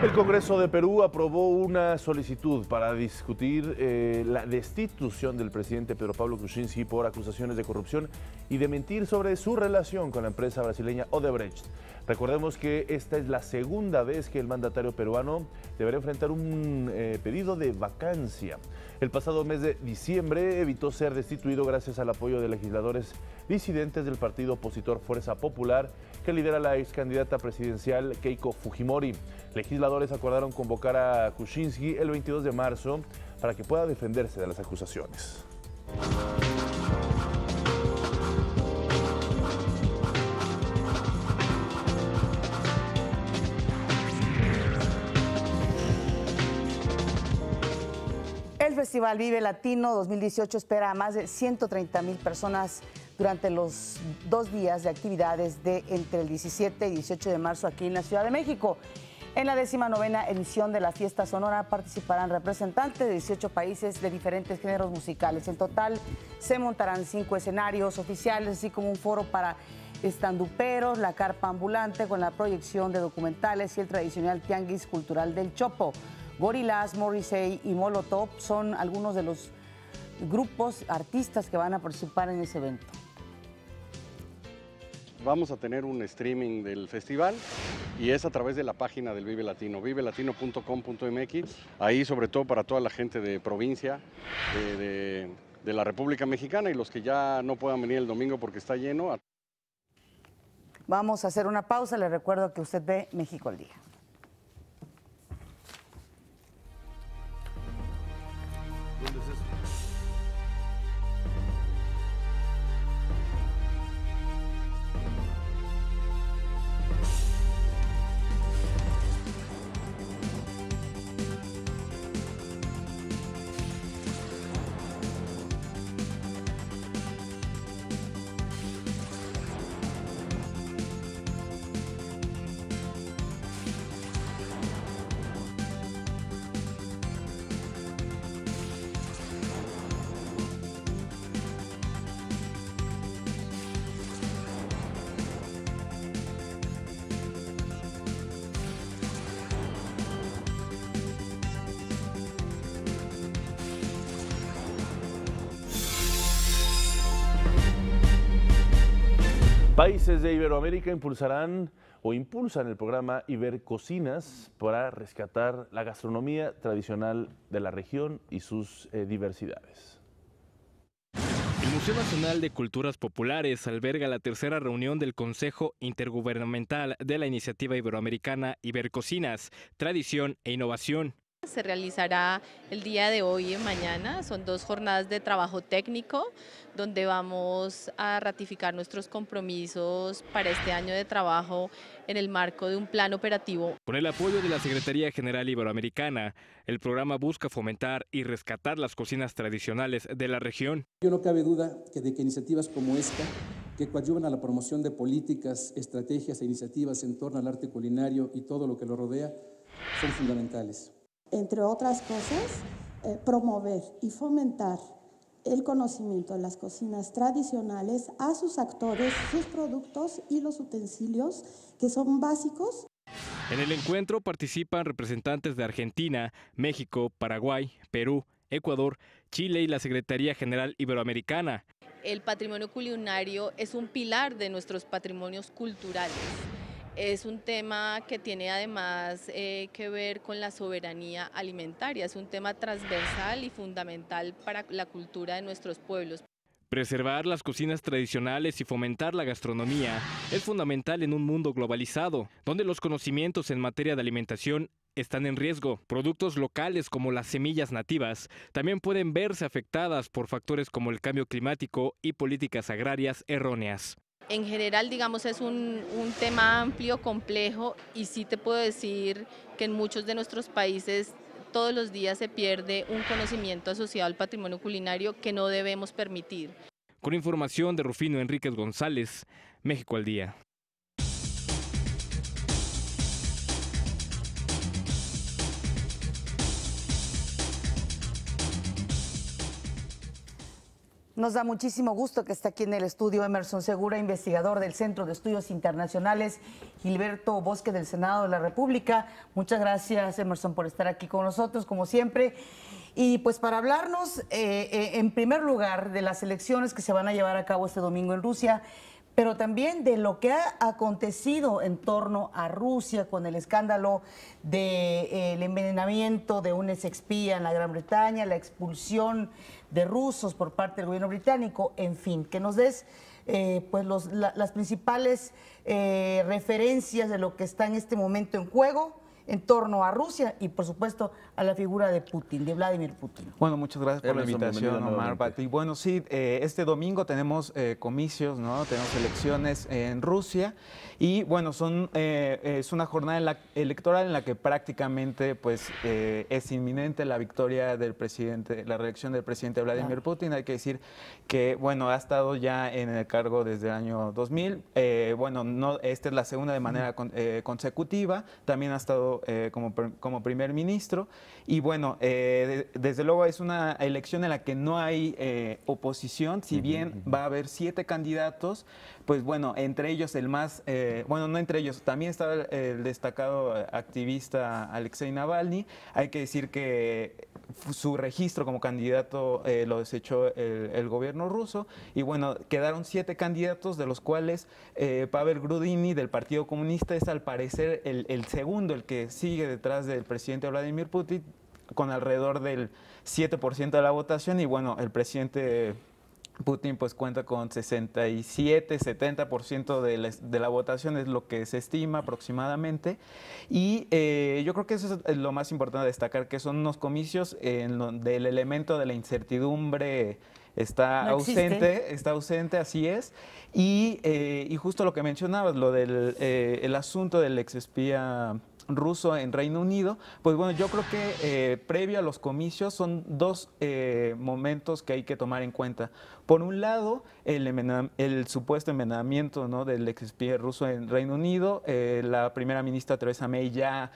El Congreso de Perú aprobó una solicitud para discutir la destitución del presidente Pedro Pablo Kuczynski por acusaciones de corrupción y de mentir sobre su relación con la empresa brasileña Odebrecht. Recordemos que esta es la segunda vez que el mandatario peruano deberá enfrentar un pedido de vacancia. El pasado mes de diciembre evitó ser destituido gracias al apoyo de legisladores disidentes del partido opositor Fuerza Popular, que lidera la ex candidata presidencial Keiko Fujimori. Legisladores acordaron convocar a Kuczynski el 22 de marzo para que pueda defenderse de las acusaciones. El Festival Vive Latino 2018 espera a más de 130,000 personas durante los 2 días de actividades de entre el 17 y 18 de marzo aquí en la Ciudad de México. En la 19ª edición de la Fiesta Sonora participarán representantes de 18 países de diferentes géneros musicales. En total se montarán 5 escenarios oficiales, así como un foro para estanduperos, la carpa ambulante con la proyección de documentales y el tradicional tianguis cultural del Chopo. Gorillaz, Morrissey y Molotov son algunos de los grupos artistas que van a participar en ese evento. Vamos a tener un streaming del festival y es a través de la página del Vive Latino, vivelatino.com.mx, ahí sobre todo para toda la gente de provincia, de la República Mexicana y los que ya no puedan venir el domingo porque está lleno. Vamos a hacer una pausa, les recuerdo que usted ve México al Día. ¿Dónde es eso? Países de Iberoamérica impulsan el programa Ibercocinas para rescatar la gastronomía tradicional de la región y sus diversidades. El Museo Nacional de Culturas Populares alberga la tercera reunión del Consejo Intergubernamental de la Iniciativa Iberoamericana Ibercocinas, Tradición e Innovación. Se realizará el día de hoy y mañana, son 2 jornadas de trabajo técnico donde vamos a ratificar nuestros compromisos para este año de trabajo en el marco de un plan operativo. Con el apoyo de la Secretaría General Iberoamericana, el programa busca fomentar y rescatar las cocinas tradicionales de la región. No cabe duda de que iniciativas como esta, que coadyuvan a la promoción de políticas, estrategias e iniciativas en torno al arte culinario y todo lo que lo rodea, son fundamentales. Entre otras cosas, promover y fomentar el conocimiento de las cocinas tradicionales a sus actores, sus productos y los utensilios que son básicos. En el encuentro participan representantes de Argentina, México, Paraguay, Perú, Ecuador, Chile y la Secretaría General Iberoamericana. El patrimonio culinario es un pilar de nuestros patrimonios culturales. Es un tema que tiene además que ver con la soberanía alimentaria, es un tema transversal y fundamental para la cultura de nuestros pueblos. Preservar las cocinas tradicionales y fomentar la gastronomía es fundamental en un mundo globalizado, donde los conocimientos en materia de alimentación están en riesgo. Productos locales como las semillas nativas también pueden verse afectadas por factores como el cambio climático y políticas agrarias erróneas. En general, digamos, es un tema amplio, complejo, y sí te puedo decir que en muchos de nuestros países todos los días se pierde un conocimiento asociado al patrimonio culinario que no debemos permitir. Con información de Rufino Enríquez González, México al Día. Nos da muchísimo gusto que esté aquí en el estudio Emerson Segura, investigador del Centro de Estudios Internacionales Gilberto Bosque del Senado de la República. Muchas gracias, Emerson, por estar aquí con nosotros, como siempre. Y pues para hablarnos, en primer lugar, de las elecciones que se van a llevar a cabo este domingo en Rusia, pero también de lo que ha acontecido en torno a Rusia con el escándalo del envenenamiento de un exespía en la Gran Bretaña, la expulsión de rusos por parte del gobierno británico, en fin, que nos des pues las principales referencias de lo que está en este momento en juego en torno a Rusia y, por supuesto, a la figura de Putin, de Vladimir Putin. Bueno, muchas gracias por la invitación, Omar. Y bueno, sí, este domingo tenemos comicios, ¿no? Tenemos elecciones en Rusia y, bueno, es una jornada electoral en la que prácticamente, pues, es inminente la victoria del presidente, la reelección del presidente Vladimir Putin. Hay que decir que, bueno, ha estado ya en el cargo desde el año 2000. Bueno, esta es la segunda de manera consecutiva. También ha estado como primer ministro y bueno, desde luego es una elección en la que no hay oposición, si bien va a haber 7 candidatos, pues bueno, entre ellos el más, bueno, no entre ellos, también está el destacado activista Alexei Navalny. Hay que decir que su registro como candidato lo desechó el gobierno ruso y bueno, quedaron 7 candidatos, de los cuales Pavel Grudiny del Partido Comunista es al parecer el segundo, el que sigue detrás del presidente Vladimir Putin con alrededor del 7% de la votación y bueno, el presidente Putin pues cuenta con 67-70% de la votación, es lo que se estima aproximadamente. Y yo creo que eso es lo más importante de destacar, que son unos comicios en donde el elemento de la incertidumbre está ausente, así es. Y justo lo que mencionabas, lo del el asunto del exespía ruso en Reino Unido, pues bueno, yo creo que previo a los comicios son 2 momentos que hay que tomar en cuenta. Por un lado, el supuesto envenenamiento, ¿no?, del exespía ruso en Reino Unido. La primera ministra Theresa May ya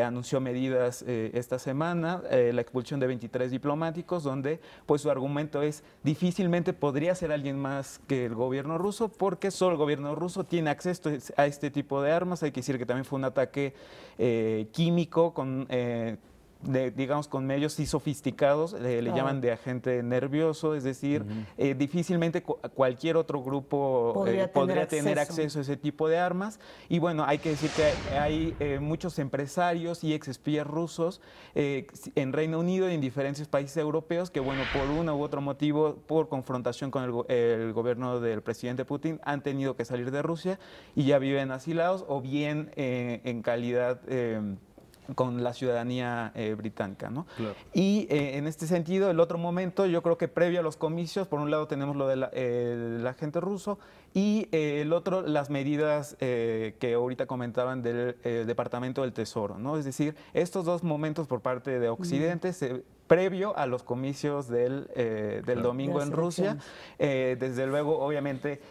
anunció medidas esta semana, la expulsión de 23 diplomáticos, donde pues su argumento es difícilmente podría ser alguien más que el gobierno ruso, porque solo el gobierno ruso tiene acceso a este tipo de armas. Hay que decir que también fue un ataque químico con digamos con medios sí sofisticados, le llaman de agente nervioso, es decir, difícilmente cualquier otro grupo podría tener acceso a ese tipo de armas. Y bueno, hay que decir que hay muchos empresarios y exespías rusos en Reino Unido y en diferentes países europeos que, bueno, por uno u otro motivo, por confrontación con el gobierno del presidente Putin, han tenido que salir de Rusia y ya viven asilados o bien en calidad con la ciudadanía británica, ¿no? Claro. Y en este sentido, el otro momento, yo creo que previo a los comicios, por un lado tenemos lo del agente ruso y el otro, las medidas que ahorita comentaban del Departamento del Tesoro, ¿no? Es decir, estos 2 momentos por parte de Occidente previo a los comicios del domingo en Rusia. Desde luego, obviamente,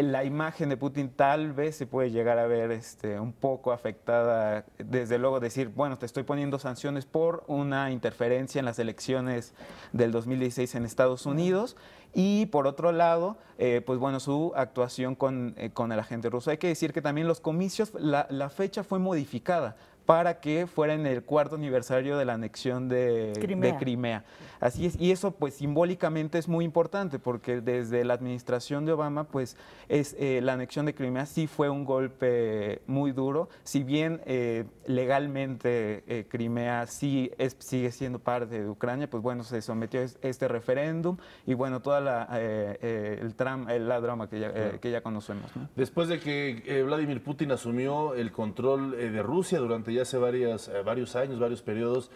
la imagen de Putin tal vez se puede llegar a ver un poco afectada, desde luego decir, bueno, te estoy poniendo sanciones por una interferencia en las elecciones del 2016 en Estados Unidos, y por otro lado, pues bueno, su actuación con el agente ruso. Hay que decir que también los comicios, la fecha fue modificada para que fuera en el 4º aniversario de la anexión de Crimea. Así es, y eso pues simbólicamente es muy importante, porque desde la administración de Obama pues la anexión de Crimea sí fue un golpe muy duro, si bien legalmente Crimea sigue siendo parte de Ucrania, pues bueno, se sometió a este referéndum y bueno, toda la drama que ya conocemos, ¿no? Después de que Vladimir Putin asumió el control de Rusia durante ya hace varios años, varios periodos,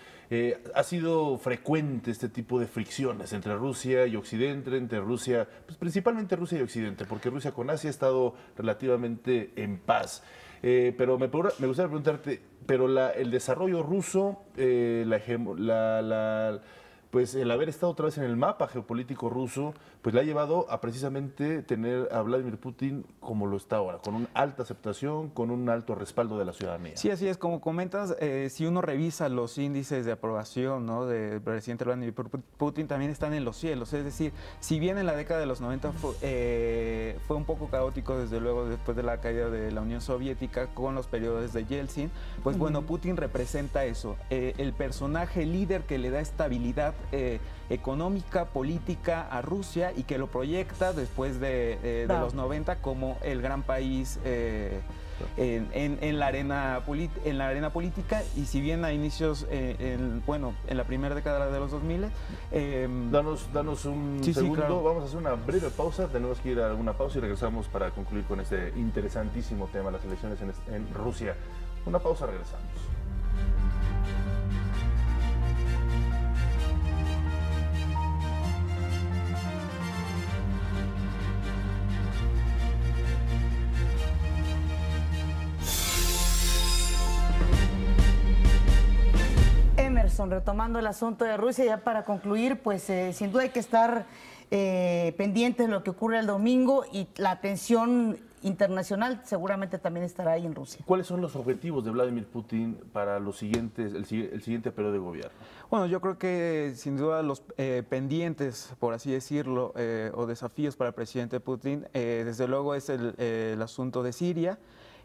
ha sido frecuente este tipo de fricciones entre Rusia y Occidente, entre Rusia, pues principalmente Rusia y Occidente, porque Rusia con Asia ha estado relativamente en paz. Pero me gustaría preguntarte, pero el desarrollo ruso, pues el haber estado otra vez en el mapa geopolítico ruso, pues le ha llevado a precisamente tener a Vladimir Putin como lo está ahora, con una alta aceptación, con un alto respaldo de la ciudadanía. Sí, así es. Como comentas, si uno revisa los índices de aprobación, ¿no?, del presidente Vladimir Putin, también están en los cielos. Es decir, si bien en la década de los 90 fue un poco caótico, desde luego, después de la caída de la Unión Soviética, con los periodos de Yeltsin, pues bueno, Putin representa eso, el personaje líder que le da estabilidad económica, política a Rusia y que lo proyecta después de los 90 como el gran país en la arena política. Y si bien a inicios, en la primera década de los 2000, danos un segundo, sí, claro. Vamos a hacer una breve pausa, tenemos que ir a alguna pausa y regresamos para concluir con este interesantísimo tema, las elecciones en Rusia. Una pausa, regresamos. Retomando el asunto de Rusia, ya para concluir, pues sin duda hay que estar pendientes de lo que ocurre el domingo, y la atención internacional seguramente también estará ahí en Rusia. ¿Cuáles son los objetivos de Vladimir Putin para el siguiente periodo de gobierno? Bueno, yo creo que sin duda los pendientes, por así decirlo, o desafíos para el presidente Putin, desde luego es el asunto de Siria.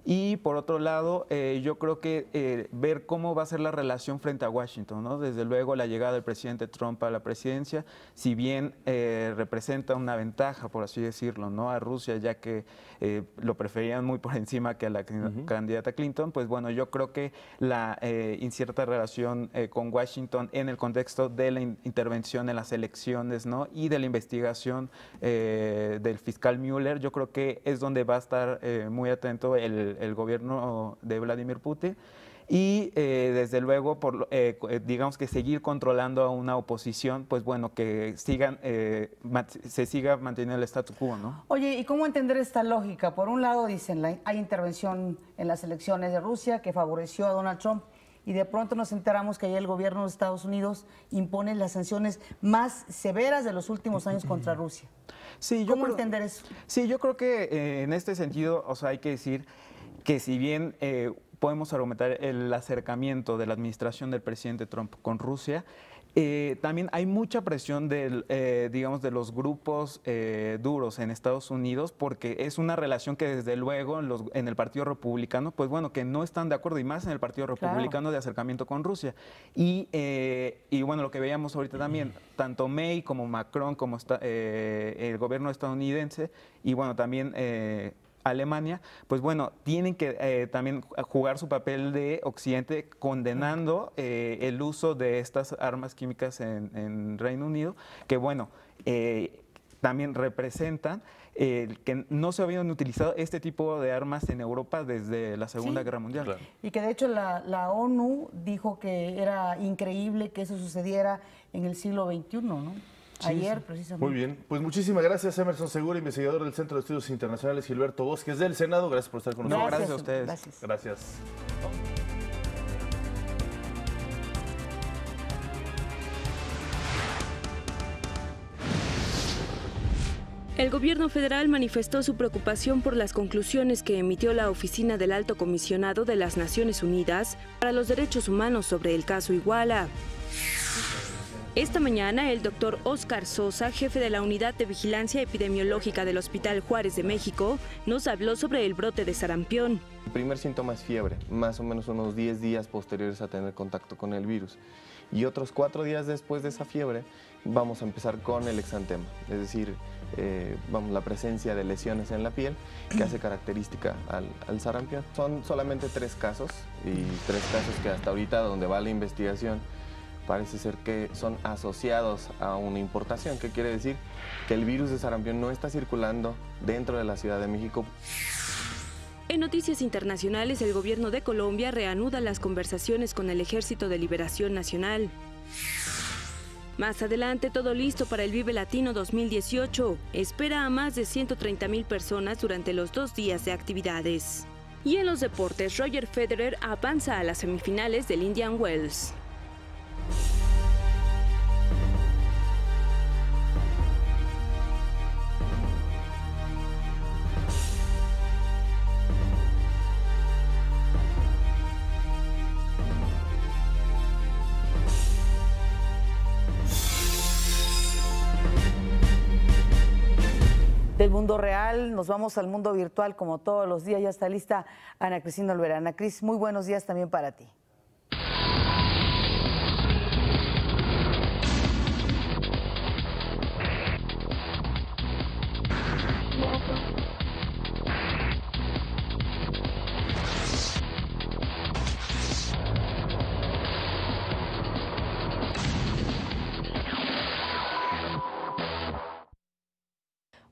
Y por otro lado, yo creo que ver cómo va a ser la relación frente a Washington, ¿no? Desde luego la llegada del presidente Trump a la presidencia, si bien representa una ventaja, por así decirlo, ¿no?, a Rusia, ya que lo preferían muy por encima que a la candidata Clinton, pues bueno, yo creo que la incierta relación con Washington en el contexto de la intervención en las elecciones, ¿no?, y de la investigación del fiscal Mueller, yo creo que es donde va a estar muy atento el gobierno de Vladimir Putin, y desde luego, digamos que seguir controlando a una oposición, pues bueno, que se siga manteniendo el statu quo, ¿no? Oye, ¿y cómo entender esta lógica? Por un lado dicen, hay intervención en las elecciones de Rusia que favoreció a Donald Trump, y de pronto nos enteramos que ya el gobierno de Estados Unidos impone las sanciones más severas de los últimos años contra Rusia. Sí, ¿cómo entender eso? Sí, yo creo que en este sentido, o sea, hay que decir que si bien podemos argumentar el acercamiento de la administración del presidente Trump con Rusia, también hay mucha presión digamos, de los grupos duros en Estados Unidos, porque es una relación que desde luego en el Partido Republicano, pues bueno, que no están de acuerdo, y más en el Partido Republicano, de acercamiento con Rusia. Y bueno, lo que veíamos ahorita también, tanto May como Macron, como el gobierno estadounidense, y bueno, también Alemania, pues bueno, tienen que también jugar su papel de Occidente, condenando el uso de estas armas químicas en Reino Unido, que bueno, también representan que no se habían utilizado este tipo de armas en Europa desde la Segunda Guerra Mundial. Claro. Y que de hecho la ONU dijo que era increíble que eso sucediera en el siglo XXI, ¿no? Sí, ayer, precisamente. Muy bien. Pues muchísimas gracias, Emerson Segura, investigador del Centro de Estudios Internacionales, Gilberto Bosques del Senado. Gracias por estar con nosotros. Gracias a ustedes. Gracias. El gobierno federal manifestó su preocupación por las conclusiones que emitió la Oficina del Alto Comisionado de las Naciones Unidas para los Derechos Humanos sobre el caso Iguala. Esta mañana, el doctor Óscar Sosa, jefe de la Unidad de Vigilancia Epidemiológica del Hospital Juárez de México, nos habló sobre el brote de sarampión. El primer síntoma es fiebre, más o menos unos 10 días posteriores a tener contacto con el virus. Y otros 4 días después de esa fiebre vamos a empezar con el exantema, es decir, la presencia de lesiones en la piel que hace característica al sarampión. Son solamente 3 casos y 3 casos que hasta ahorita donde va la investigación parece ser que son asociados a una importación, que quiere decir que el virus de sarampión no está circulando dentro de la Ciudad de México. En noticias internacionales, el gobierno de Colombia reanuda las conversaciones con el Ejército de Liberación Nacional. Más adelante, todo listo para el Vive Latino 2018. Espera a más de 130,000 personas durante los 2 días de actividades. Y en los deportes, Roger Federer avanza a las semifinales del Indian Wells. Del mundo real nos vamos al mundo virtual como todos los días. Ya está lista Ana Cristina Olvera. Ana Cris, muy buenos días también para ti.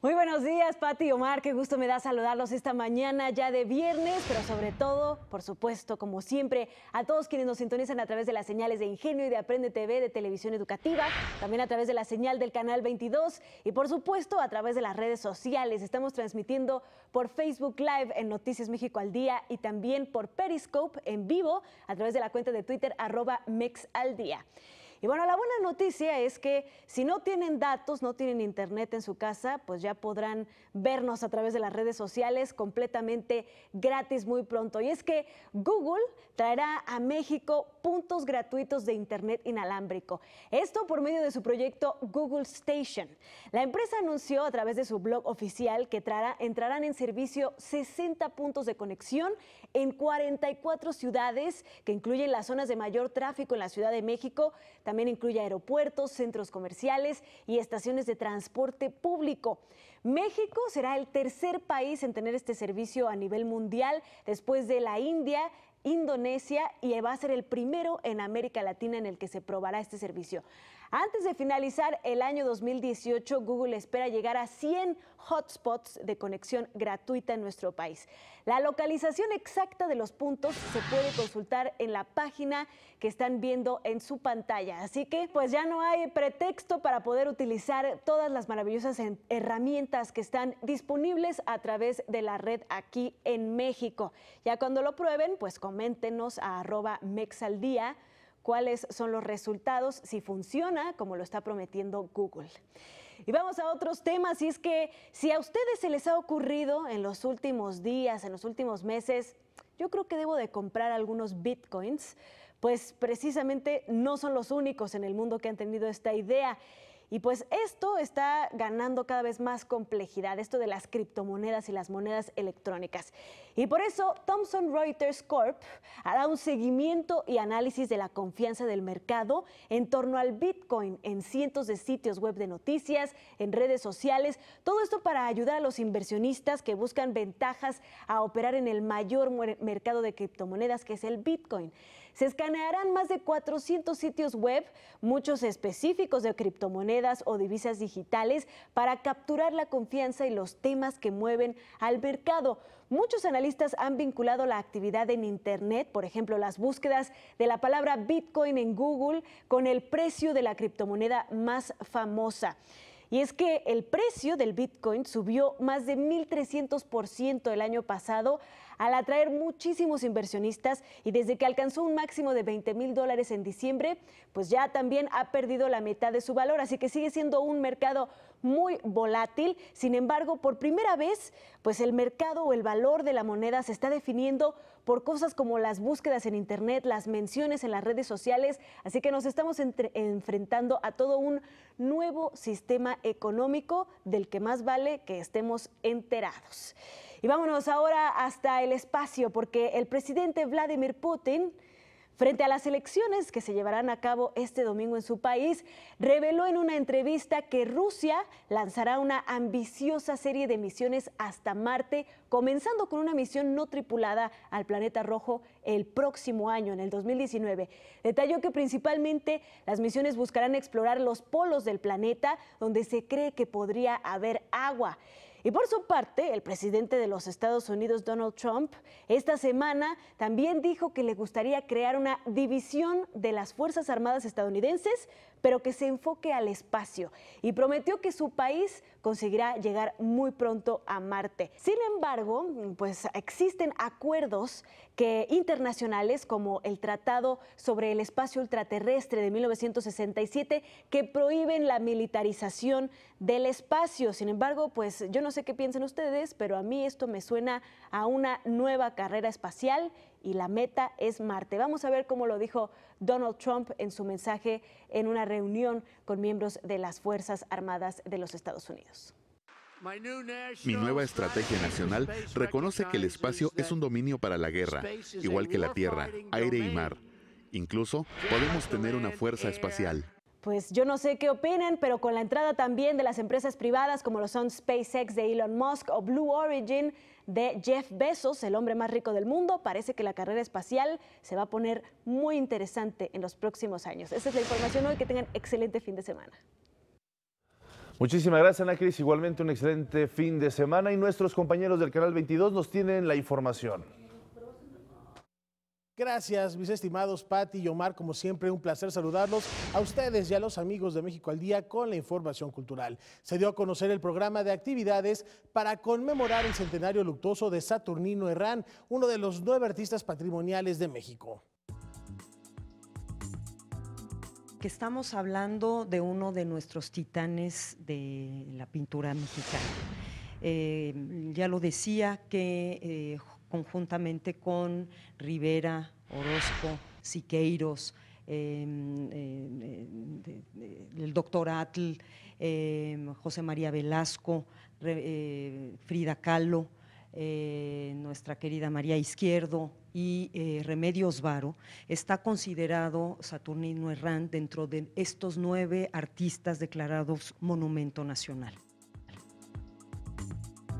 Muy buenos días, Pati y Omar, qué gusto me da saludarlos esta mañana ya de viernes, pero sobre todo, por supuesto, como siempre, a todos quienes nos sintonizan a través de las señales de Ingenio y de Aprende TV, de Televisión Educativa, también a través de la señal del Canal 22 y por supuesto a través de las redes sociales. Estamos transmitiendo por Facebook Live en Noticias México al Día y también por Periscope en vivo a través de la cuenta de Twitter @mexaldía. Y bueno, la buena noticia es que si no tienen datos, no tienen internet en su casa, pues ya podrán vernos a través de las redes sociales completamente gratis muy pronto. Y es que Google traerá a México puntos gratuitos de internet inalámbrico. Esto por medio de su proyecto Google Station. La empresa anunció a través de su blog oficial que entrarán en servicio 60 puntos de conexión en 44 ciudades, que incluyen las zonas de mayor tráfico en la Ciudad de México. También incluye aeropuertos, centros comerciales y estaciones de transporte público. México será el tercer país en tener este servicio a nivel mundial, después de la India, Indonesia, y va a ser el primero en América Latina en el que se probará este servicio. Antes de finalizar el año 2018, Google espera llegar a 100 hotspots de conexión gratuita en nuestro país. La localización exacta de los puntos se puede consultar en la página que están viendo en su pantalla. Así que pues ya no hay pretexto para poder utilizar todas las maravillosas herramientas que están disponibles a través de la red aquí en México. Ya cuando lo prueben, pues coméntenos a @mexaldía cuáles son los resultados, si funciona como lo está prometiendo Google. Y vamos a otros temas, y es que si a ustedes se les ha ocurrido en los últimos días, en los últimos meses, yo creo que debo de comprar algunos bitcoins, pues precisamente no son los únicos en el mundo que han tenido esta idea. Y pues esto está ganando cada vez más complejidad, esto de las criptomonedas y las monedas electrónicas. Y por eso Thomson Reuters Corp hará un seguimiento y análisis de la confianza del mercado en torno al Bitcoin en cientos de sitios web de noticias, en redes sociales, todo esto para ayudar a los inversionistas que buscan ventajas a operar en el mayor mercado de criptomonedas, que es el Bitcoin. Se escanearán más de 400 sitios web, muchos específicos de criptomonedas o divisas digitales, para capturar la confianza y los temas que mueven al mercado. Muchos analistas han vinculado la actividad en Internet, por ejemplo, las búsquedas de la palabra Bitcoin en Google, con el precio de la criptomoneda más famosa. Y es que el precio del Bitcoin subió más de 1,300% el año pasado, al atraer muchísimos inversionistas, y desde que alcanzó un máximo de $20,000 en diciembre, pues ya también ha perdido la mitad de su valor, así que sigue siendo un mercado muy volátil. Sin embargo, por primera vez, pues el mercado o el valor de la moneda se está definiendo por cosas como las búsquedas en Internet, las menciones en las redes sociales. Así que nos estamos enfrentando a todo un nuevo sistema económico del que más vale que estemos enterados. Y vámonos ahora hasta el espacio, porque el presidente Vladimir Putin, frente a las elecciones que se llevarán a cabo este domingo en su país, reveló en una entrevista que Rusia lanzará una ambiciosa serie de misiones hasta Marte, comenzando con una misión no tripulada al planeta rojo el próximo año, en el 2019. Detalló que principalmente las misiones buscarán explorar los polos del planeta, donde se cree que podría haber agua. Y por su parte, el presidente de los Estados Unidos, Donald Trump, esta semana también dijo que le gustaría crear una división de las Fuerzas Armadas estadounidenses, pero que se enfoque al espacio, y prometió que su país conseguirá llegar muy pronto a Marte. Sin embargo, pues existen acuerdos internacionales como el Tratado sobre el Espacio Ultraterrestre de 1967 que prohíben la militarización del espacio. Sin embargo, pues yo no sé qué piensan ustedes, pero a mí esto me suena a una nueva carrera espacial y la meta es Marte. Vamos a ver cómo lo dijo Donald Trump en su mensaje en una reunión con miembros de las Fuerzas Armadas de los Estados Unidos. Mi nueva estrategia nacional reconoce que el espacio es un dominio para la guerra, igual que la tierra, aire y mar. Incluso podemos tener una fuerza espacial. Pues yo no sé qué opinan, pero con la entrada también de las empresas privadas como lo son SpaceX de Elon Musk o Blue Origin de Jeff Bezos, el hombre más rico del mundo, parece que la carrera espacial se va a poner muy interesante en los próximos años. Esa es la información hoy. Que tengan excelente fin de semana. Muchísimas gracias, Ana Cris. Igualmente un excelente fin de semana y nuestros compañeros del Canal 22 nos tienen la información. Gracias, mis estimados Pati y Omar. Como siempre, un placer saludarlos a ustedes y a los amigos de México al Día con la información cultural. Se dio a conocer el programa de actividades para conmemorar el centenario luctuoso de Saturnino Herrán, uno de los 9 artistas patrimoniales de México. Que estamos hablando de uno de nuestros titanes de la pintura mexicana. Ya lo decía que conjuntamente con Rivera, Orozco, Siqueiros, el doctor Atl, José María Velasco, Frida Kahlo, nuestra querida María Izquierdo y Remedios Varo, está considerado Saturnino Herrán dentro de estos 9 artistas declarados Monumento Nacional.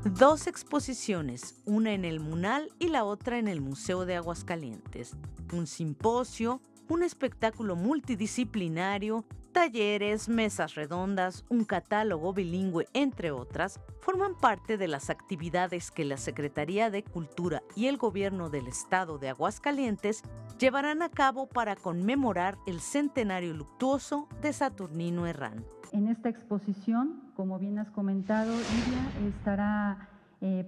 2 exposiciones, una en el MUNAL y la otra en el Museo de Aguascalientes. Un simposio, un espectáculo multidisciplinario, talleres, mesas redondas, un catálogo bilingüe, entre otras, forman parte de las actividades que la Secretaría de Cultura y el Gobierno del Estado de Aguascalientes llevarán a cabo para conmemorar el centenario luctuoso de Saturnino Herrán. En esta exposición, como bien has comentado, Lidia, estará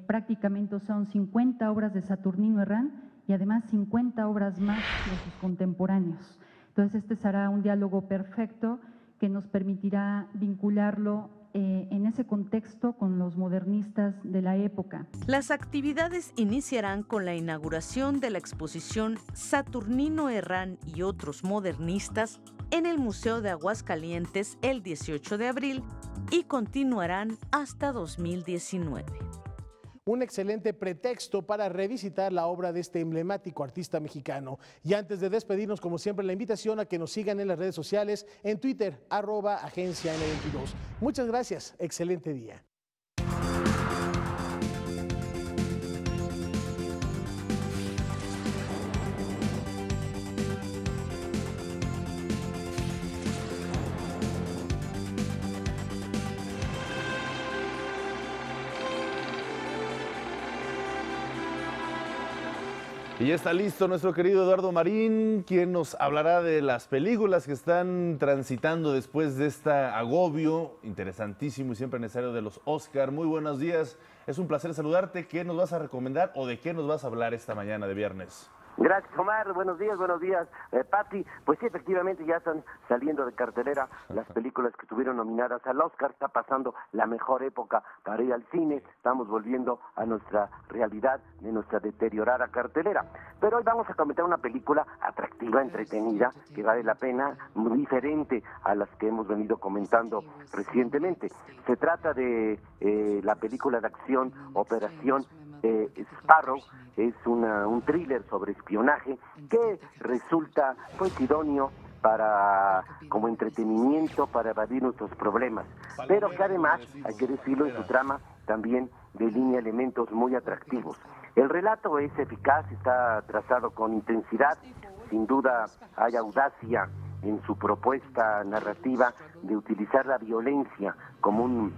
prácticamente, son 50 obras de Saturnino Herrán y además 50 obras más de sus contemporáneos. Entonces, este será un diálogo perfecto que nos permitirá vincularlo en ese contexto con los modernistas de la época. Las actividades iniciarán con la inauguración de la exposición Saturnino Herrán y otros modernistas en el Museo de Aguascalientes el 18 de abril y continuarán hasta 2019. Un excelente pretexto para revisitar la obra de este emblemático artista mexicano. Y antes de despedirnos, como siempre, la invitación a que nos sigan en las redes sociales, en Twitter, @agencia N22. Muchas gracias, excelente día. Y ya está listo nuestro querido Eduardo Marín, quien nos hablará de las películas que están transitando después de este agobio interesantísimo y siempre necesario de los Oscar. Muy buenos días, es un placer saludarte. ¿Qué nos vas a recomendar o de qué nos vas a hablar esta mañana de viernes? Gracias, Omar. Buenos días, Pati. Pues sí, efectivamente ya están saliendo de cartelera las películas que estuvieron nominadas al Oscar. Está pasando la mejor época para ir al cine. Estamos volviendo a nuestra realidad, de nuestra deteriorada cartelera. Pero hoy vamos a comentar una película atractiva, entretenida, que vale la pena, muy diferente a las que hemos venido comentando recientemente. Se trata de la película de acción Operación Sparrow. Es un thriller sobre espionaje que resulta pues idóneo como entretenimiento para evadir nuestros problemas, pero que además, hay que decirlo, en su trama también delinea elementos muy atractivos. El relato es eficaz, está trazado con intensidad, sin duda hay audacia en su propuesta narrativa de utilizar la violencia como un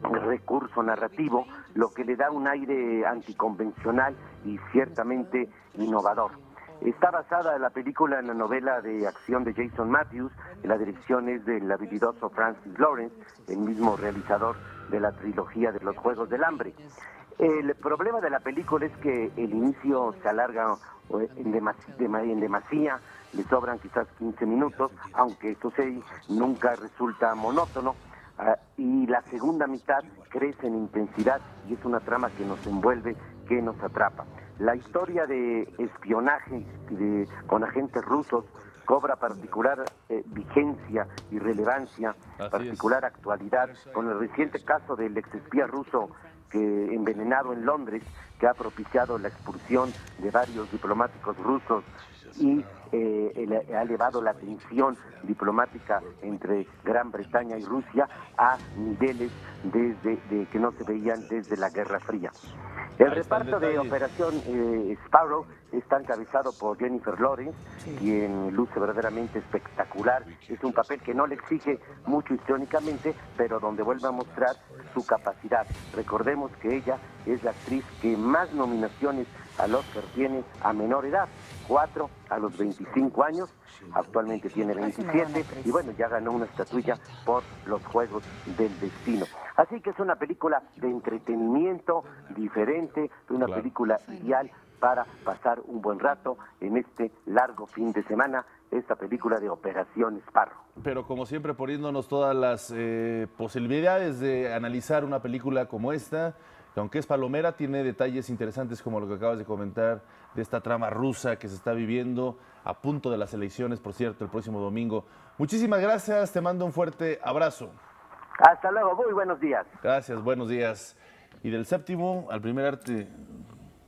recurso narrativo, lo que le da un aire anticonvencional y ciertamente innovador. Está basada la película en la novela de acción de Jason Matthews, la dirección es del habilidoso Francis Lawrence, el mismo realizador de la trilogía de los Juegos del Hambre. El problema de la película es que el inicio se alarga en demasía, le sobran quizás 15 minutos, aunque esto nunca resulta monótono. Y la segunda mitad crece en intensidad y es una trama que nos envuelve, que nos atrapa. La historia de espionaje con agentes rusos cobra particular vigencia y relevancia, particular actualidad, con el reciente caso del exespía ruso envenenado en Londres, que ha propiciado la expulsión de varios diplomáticos rusos y ha elevado la tensión diplomática entre Gran Bretaña y Rusia a niveles que no se veían desde la Guerra Fría. El reparto de Operación Sparrow está encabezado por Jennifer Lawrence, quien luce verdaderamente espectacular. Es un papel que no le exige mucho histriónicamente, pero donde vuelve a mostrar su capacidad. Recordemos que ella es la actriz que más nominaciones al Oscar tiene a menor edad, 4 a los 25 años, actualmente tiene 27 y bueno, ya ganó una estatuilla por los Juegos del Destino. Así que es una película de entretenimiento diferente, una película ideal para pasar un buen rato en este largo fin de semana, esta película de Operación Sparrow. Pero como siempre poniéndonos todas las posibilidades de analizar una película como esta, que aunque es palomera, tiene detalles interesantes como lo que acabas de comentar de esta trama rusa que se está viviendo a punto de las elecciones, por cierto, el próximo domingo. Muchísimas gracias, te mando un fuerte abrazo. Hasta luego, muy buenos días. Gracias, buenos días. Y del séptimo al primer arte,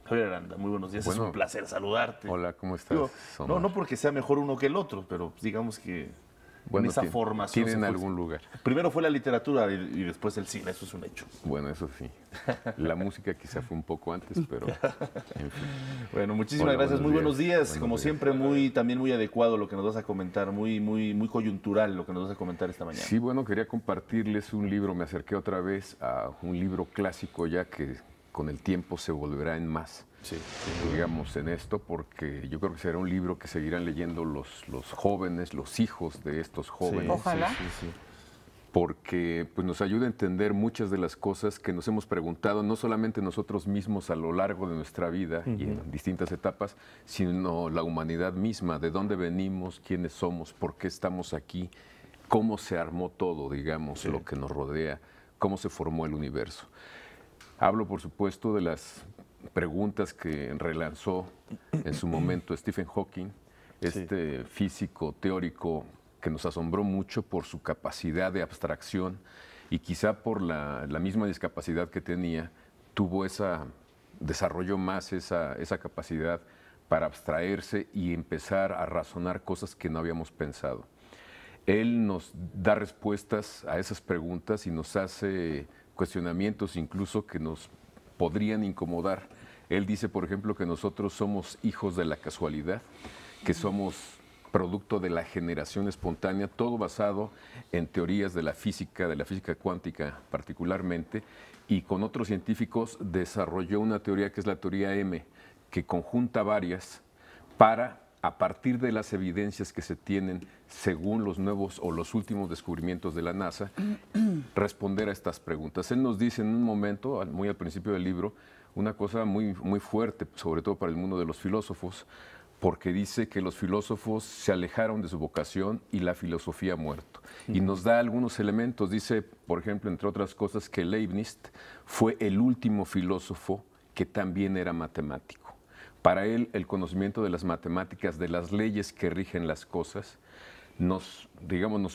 Javier Aranda, muy buenos días, es un placer saludarte. Hola, ¿cómo estás? No porque sea mejor uno que el otro, pero digamos que en esa formación. Tienen algún lugar. Primero fue la literatura y después el cine, eso es un hecho. Bueno, eso sí. La música quizá fue un poco antes, pero en fin. Bueno, muchísimas gracias, muy buenos días. Como siempre, también muy adecuado lo que nos vas a comentar, muy coyuntural lo que nos vas a comentar esta mañana. Sí, bueno, quería compartirles un libro, me acerqué otra vez a un libro clásico ya que con el tiempo se volverá en más. Sí, digamos, en esto, porque yo creo que será un libro que seguirán leyendo los jóvenes, los hijos de estos jóvenes. Ojalá. Sí. Porque pues, nos ayuda a entender muchas de las cosas que nos hemos preguntado, no solamente nosotros mismos a lo largo de nuestra vida y en distintas etapas, sino la humanidad misma, de dónde venimos, quiénes somos, por qué estamos aquí, cómo se armó todo, digamos, lo que nos rodea, cómo se formó el universo. Hablo, por supuesto, de las preguntas que relanzó en su momento Stephen Hawking, este físico teórico que nos asombró mucho por su capacidad de abstracción y quizá por la misma discapacidad que tenía, desarrolló más esa capacidad para abstraerse y empezar a razonar cosas que no habíamos pensado. Él nos da respuestas a esas preguntas y nos hace cuestionamientos incluso que nos podrían incomodar. Él dice, por ejemplo, que nosotros somos hijos de la casualidad, que somos producto de la generación espontánea, todo basado en teorías de la física cuántica particularmente, y con otros científicos desarrolló una teoría que es la teoría M, que conjunta varias para, a partir de las evidencias que se tienen según los nuevos o los últimos descubrimientos de la NASA, responder a estas preguntas. Él nos dice en un momento, muy al principio del libro, una cosa muy fuerte, sobre todo para el mundo de los filósofos, porque dice que los filósofos se alejaron de su vocación y la filosofía ha muerto. Y nos da algunos elementos. Dice, por ejemplo, entre otras cosas, que Leibniz fue el último filósofo que también era matemático. Para él, el conocimiento de las matemáticas, de las leyes que rigen las cosas, nos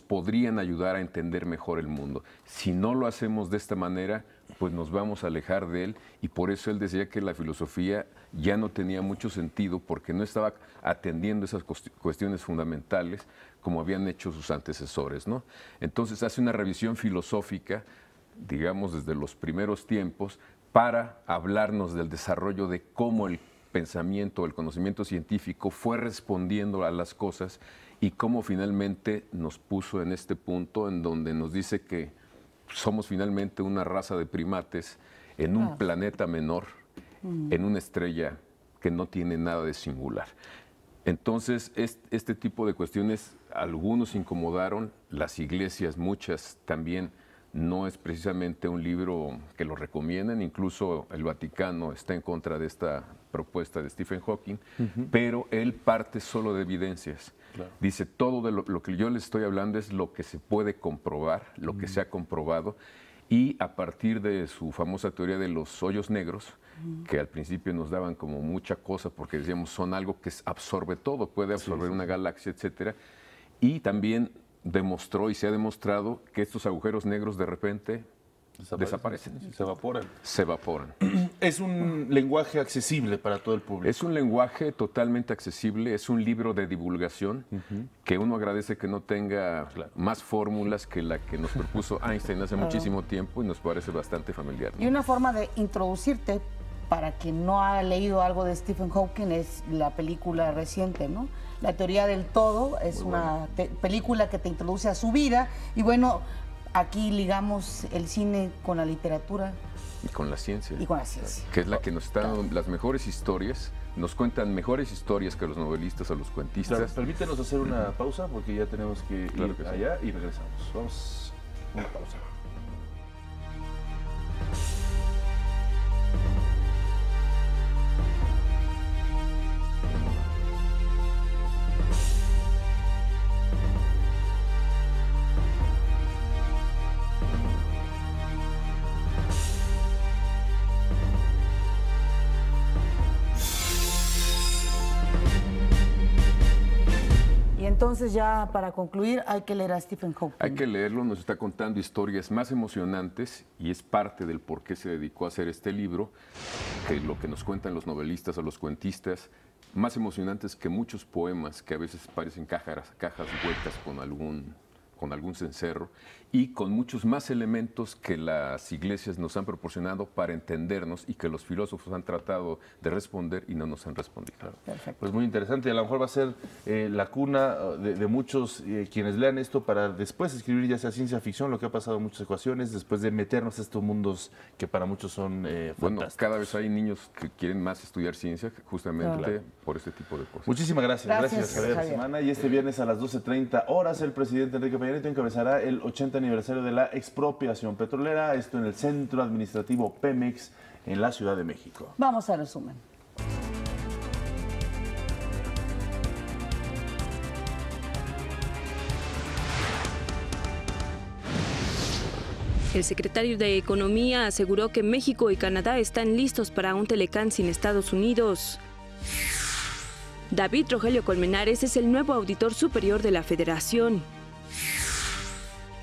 podrían ayudar a entender mejor el mundo. Si no lo hacemos de esta manera, pues nos vamos a alejar de él, y por eso él decía que la filosofía ya no tenía mucho sentido, porque no estaba atendiendo esas cuestiones fundamentales como habían hecho sus antecesores, ¿no? Entonces hace una revisión filosófica, digamos, desde los primeros tiempos, para hablarnos del desarrollo de cómo el pensamiento, el conocimiento científico fue respondiendo a las cosas y cómo finalmente nos puso en este punto en donde nos dice que somos finalmente una raza de primates en un planeta menor, en una estrella que no tiene nada de singular. Entonces, este tipo de cuestiones, algunos incomodaron, las iglesias, muchas también. No es precisamente un libro que lo recomienden, incluso el Vaticano está en contra de esta propuesta de Stephen Hawking, pero él parte solo de evidencias. Claro. Dice, todo de lo que yo les estoy hablando es lo que se puede comprobar, lo que se ha comprobado, y a partir de su famosa teoría de los hoyos negros, que al principio nos daban como mucha cosa porque decíamos son algo que absorbe todo, puede absorber una galaxia, etcétera, y también demostró y se ha demostrado que estos agujeros negros de repente desaparecen. Se evaporan. Se evaporan. Es un lenguaje accesible para todo el público. Es un lenguaje totalmente accesible, es un libro de divulgación que uno agradece que no tenga más fórmulas que la que nos propuso Einstein hace muchísimo tiempo, y nos parece bastante familiar, ¿no? Y una forma de introducirte, para quien no ha leído algo de Stephen Hawking, es la película reciente, ¿no? La teoría del todo es una película que te introduce a su vida, y bueno, aquí ligamos el cine con la literatura. Y con la ciencia. Y con la ciencia. Que es la que nos está dando las mejores historias, nos cuentan mejores historias que los novelistas o los cuentistas. Claro, permítenos hacer una pausa porque ya tenemos que ir allá y regresamos. Vamos a una pausa. Entonces, ya para concluir, hay que leer a Stephen Hawking. Hay que leerlo, nos está contando historias más emocionantes y es parte del por qué se dedicó a hacer este libro, que lo que nos cuentan los novelistas o los cuentistas, más emocionantes que muchos poemas que a veces parecen cajas huecas con algún cencerro, y con muchos más elementos que las iglesias nos han proporcionado para entendernos y que los filósofos han tratado de responder y no nos han respondido. Claro. Perfecto. Pues muy interesante, a lo mejor va a ser la cuna de muchos quienes lean esto para después escribir ya sea ciencia ficción, lo que ha pasado en muchas ocasiones, después de meternos a estos mundos que para muchos son fantásticos. Bueno, cada vez hay niños que quieren más estudiar ciencia justamente por este tipo de cosas. Muchísimas gracias. Gracias Javier Semana. Y este viernes a las 12:30 horas el presidente Enrique Peña Nieto encabezará el 80 aniversario de la expropiación petrolera, esto en el Centro Administrativo Pemex en la Ciudad de México. Vamos al resumen. El secretario de Economía aseguró que México y Canadá están listos para un Telecán sin Estados Unidos. David Rogelio Colmenares es el nuevo auditor superior de la Federación.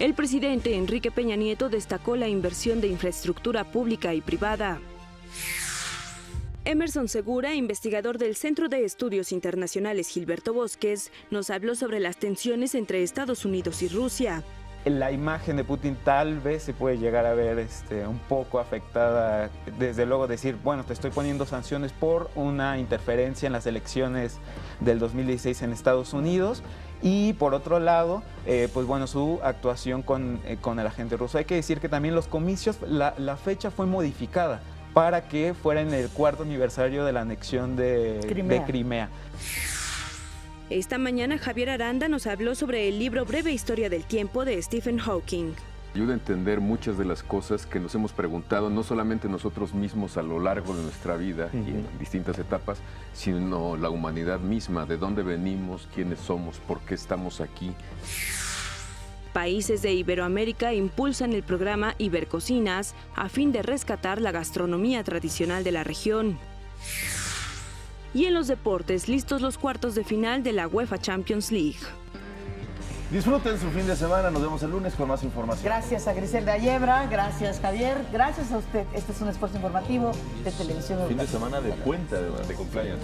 El presidente Enrique Peña Nieto destacó la inversión de infraestructura pública y privada. Emerson Segura, investigador del Centro de Estudios Internacionales Gilberto Bosques, nos habló sobre las tensiones entre Estados Unidos y Rusia. La imagen de Putin tal vez se puede llegar a ver un poco afectada, desde luego decir, bueno, te estoy poniendo sanciones por una interferencia en las elecciones del 2016 en Estados Unidos, y por otro lado, pues bueno, su actuación con el agente ruso. Hay que decir que también los comicios, la fecha fue modificada para que fuera en el 4º aniversario de la anexión de Crimea. Esta mañana Javier Aranda nos habló sobre el libro Breve Historia del Tiempo de Stephen Hawking. Ayuda a entender muchas de las cosas que nos hemos preguntado, no solamente nosotros mismos a lo largo de nuestra vida y en distintas etapas, sino la humanidad misma, de dónde venimos, quiénes somos, por qué estamos aquí. Países de Iberoamérica impulsan el programa Ibercocinas a fin de rescatar la gastronomía tradicional de la región. Y en los deportes, listos los cuartos de final de la UEFA Champions League. Disfruten su fin de semana, nos vemos el lunes con más información. Gracias a Griselda Yebra, gracias Javier, gracias a usted. Este es un esfuerzo informativo de Televisión Educativa. Fin de semana de cuenta, de cumpleaños.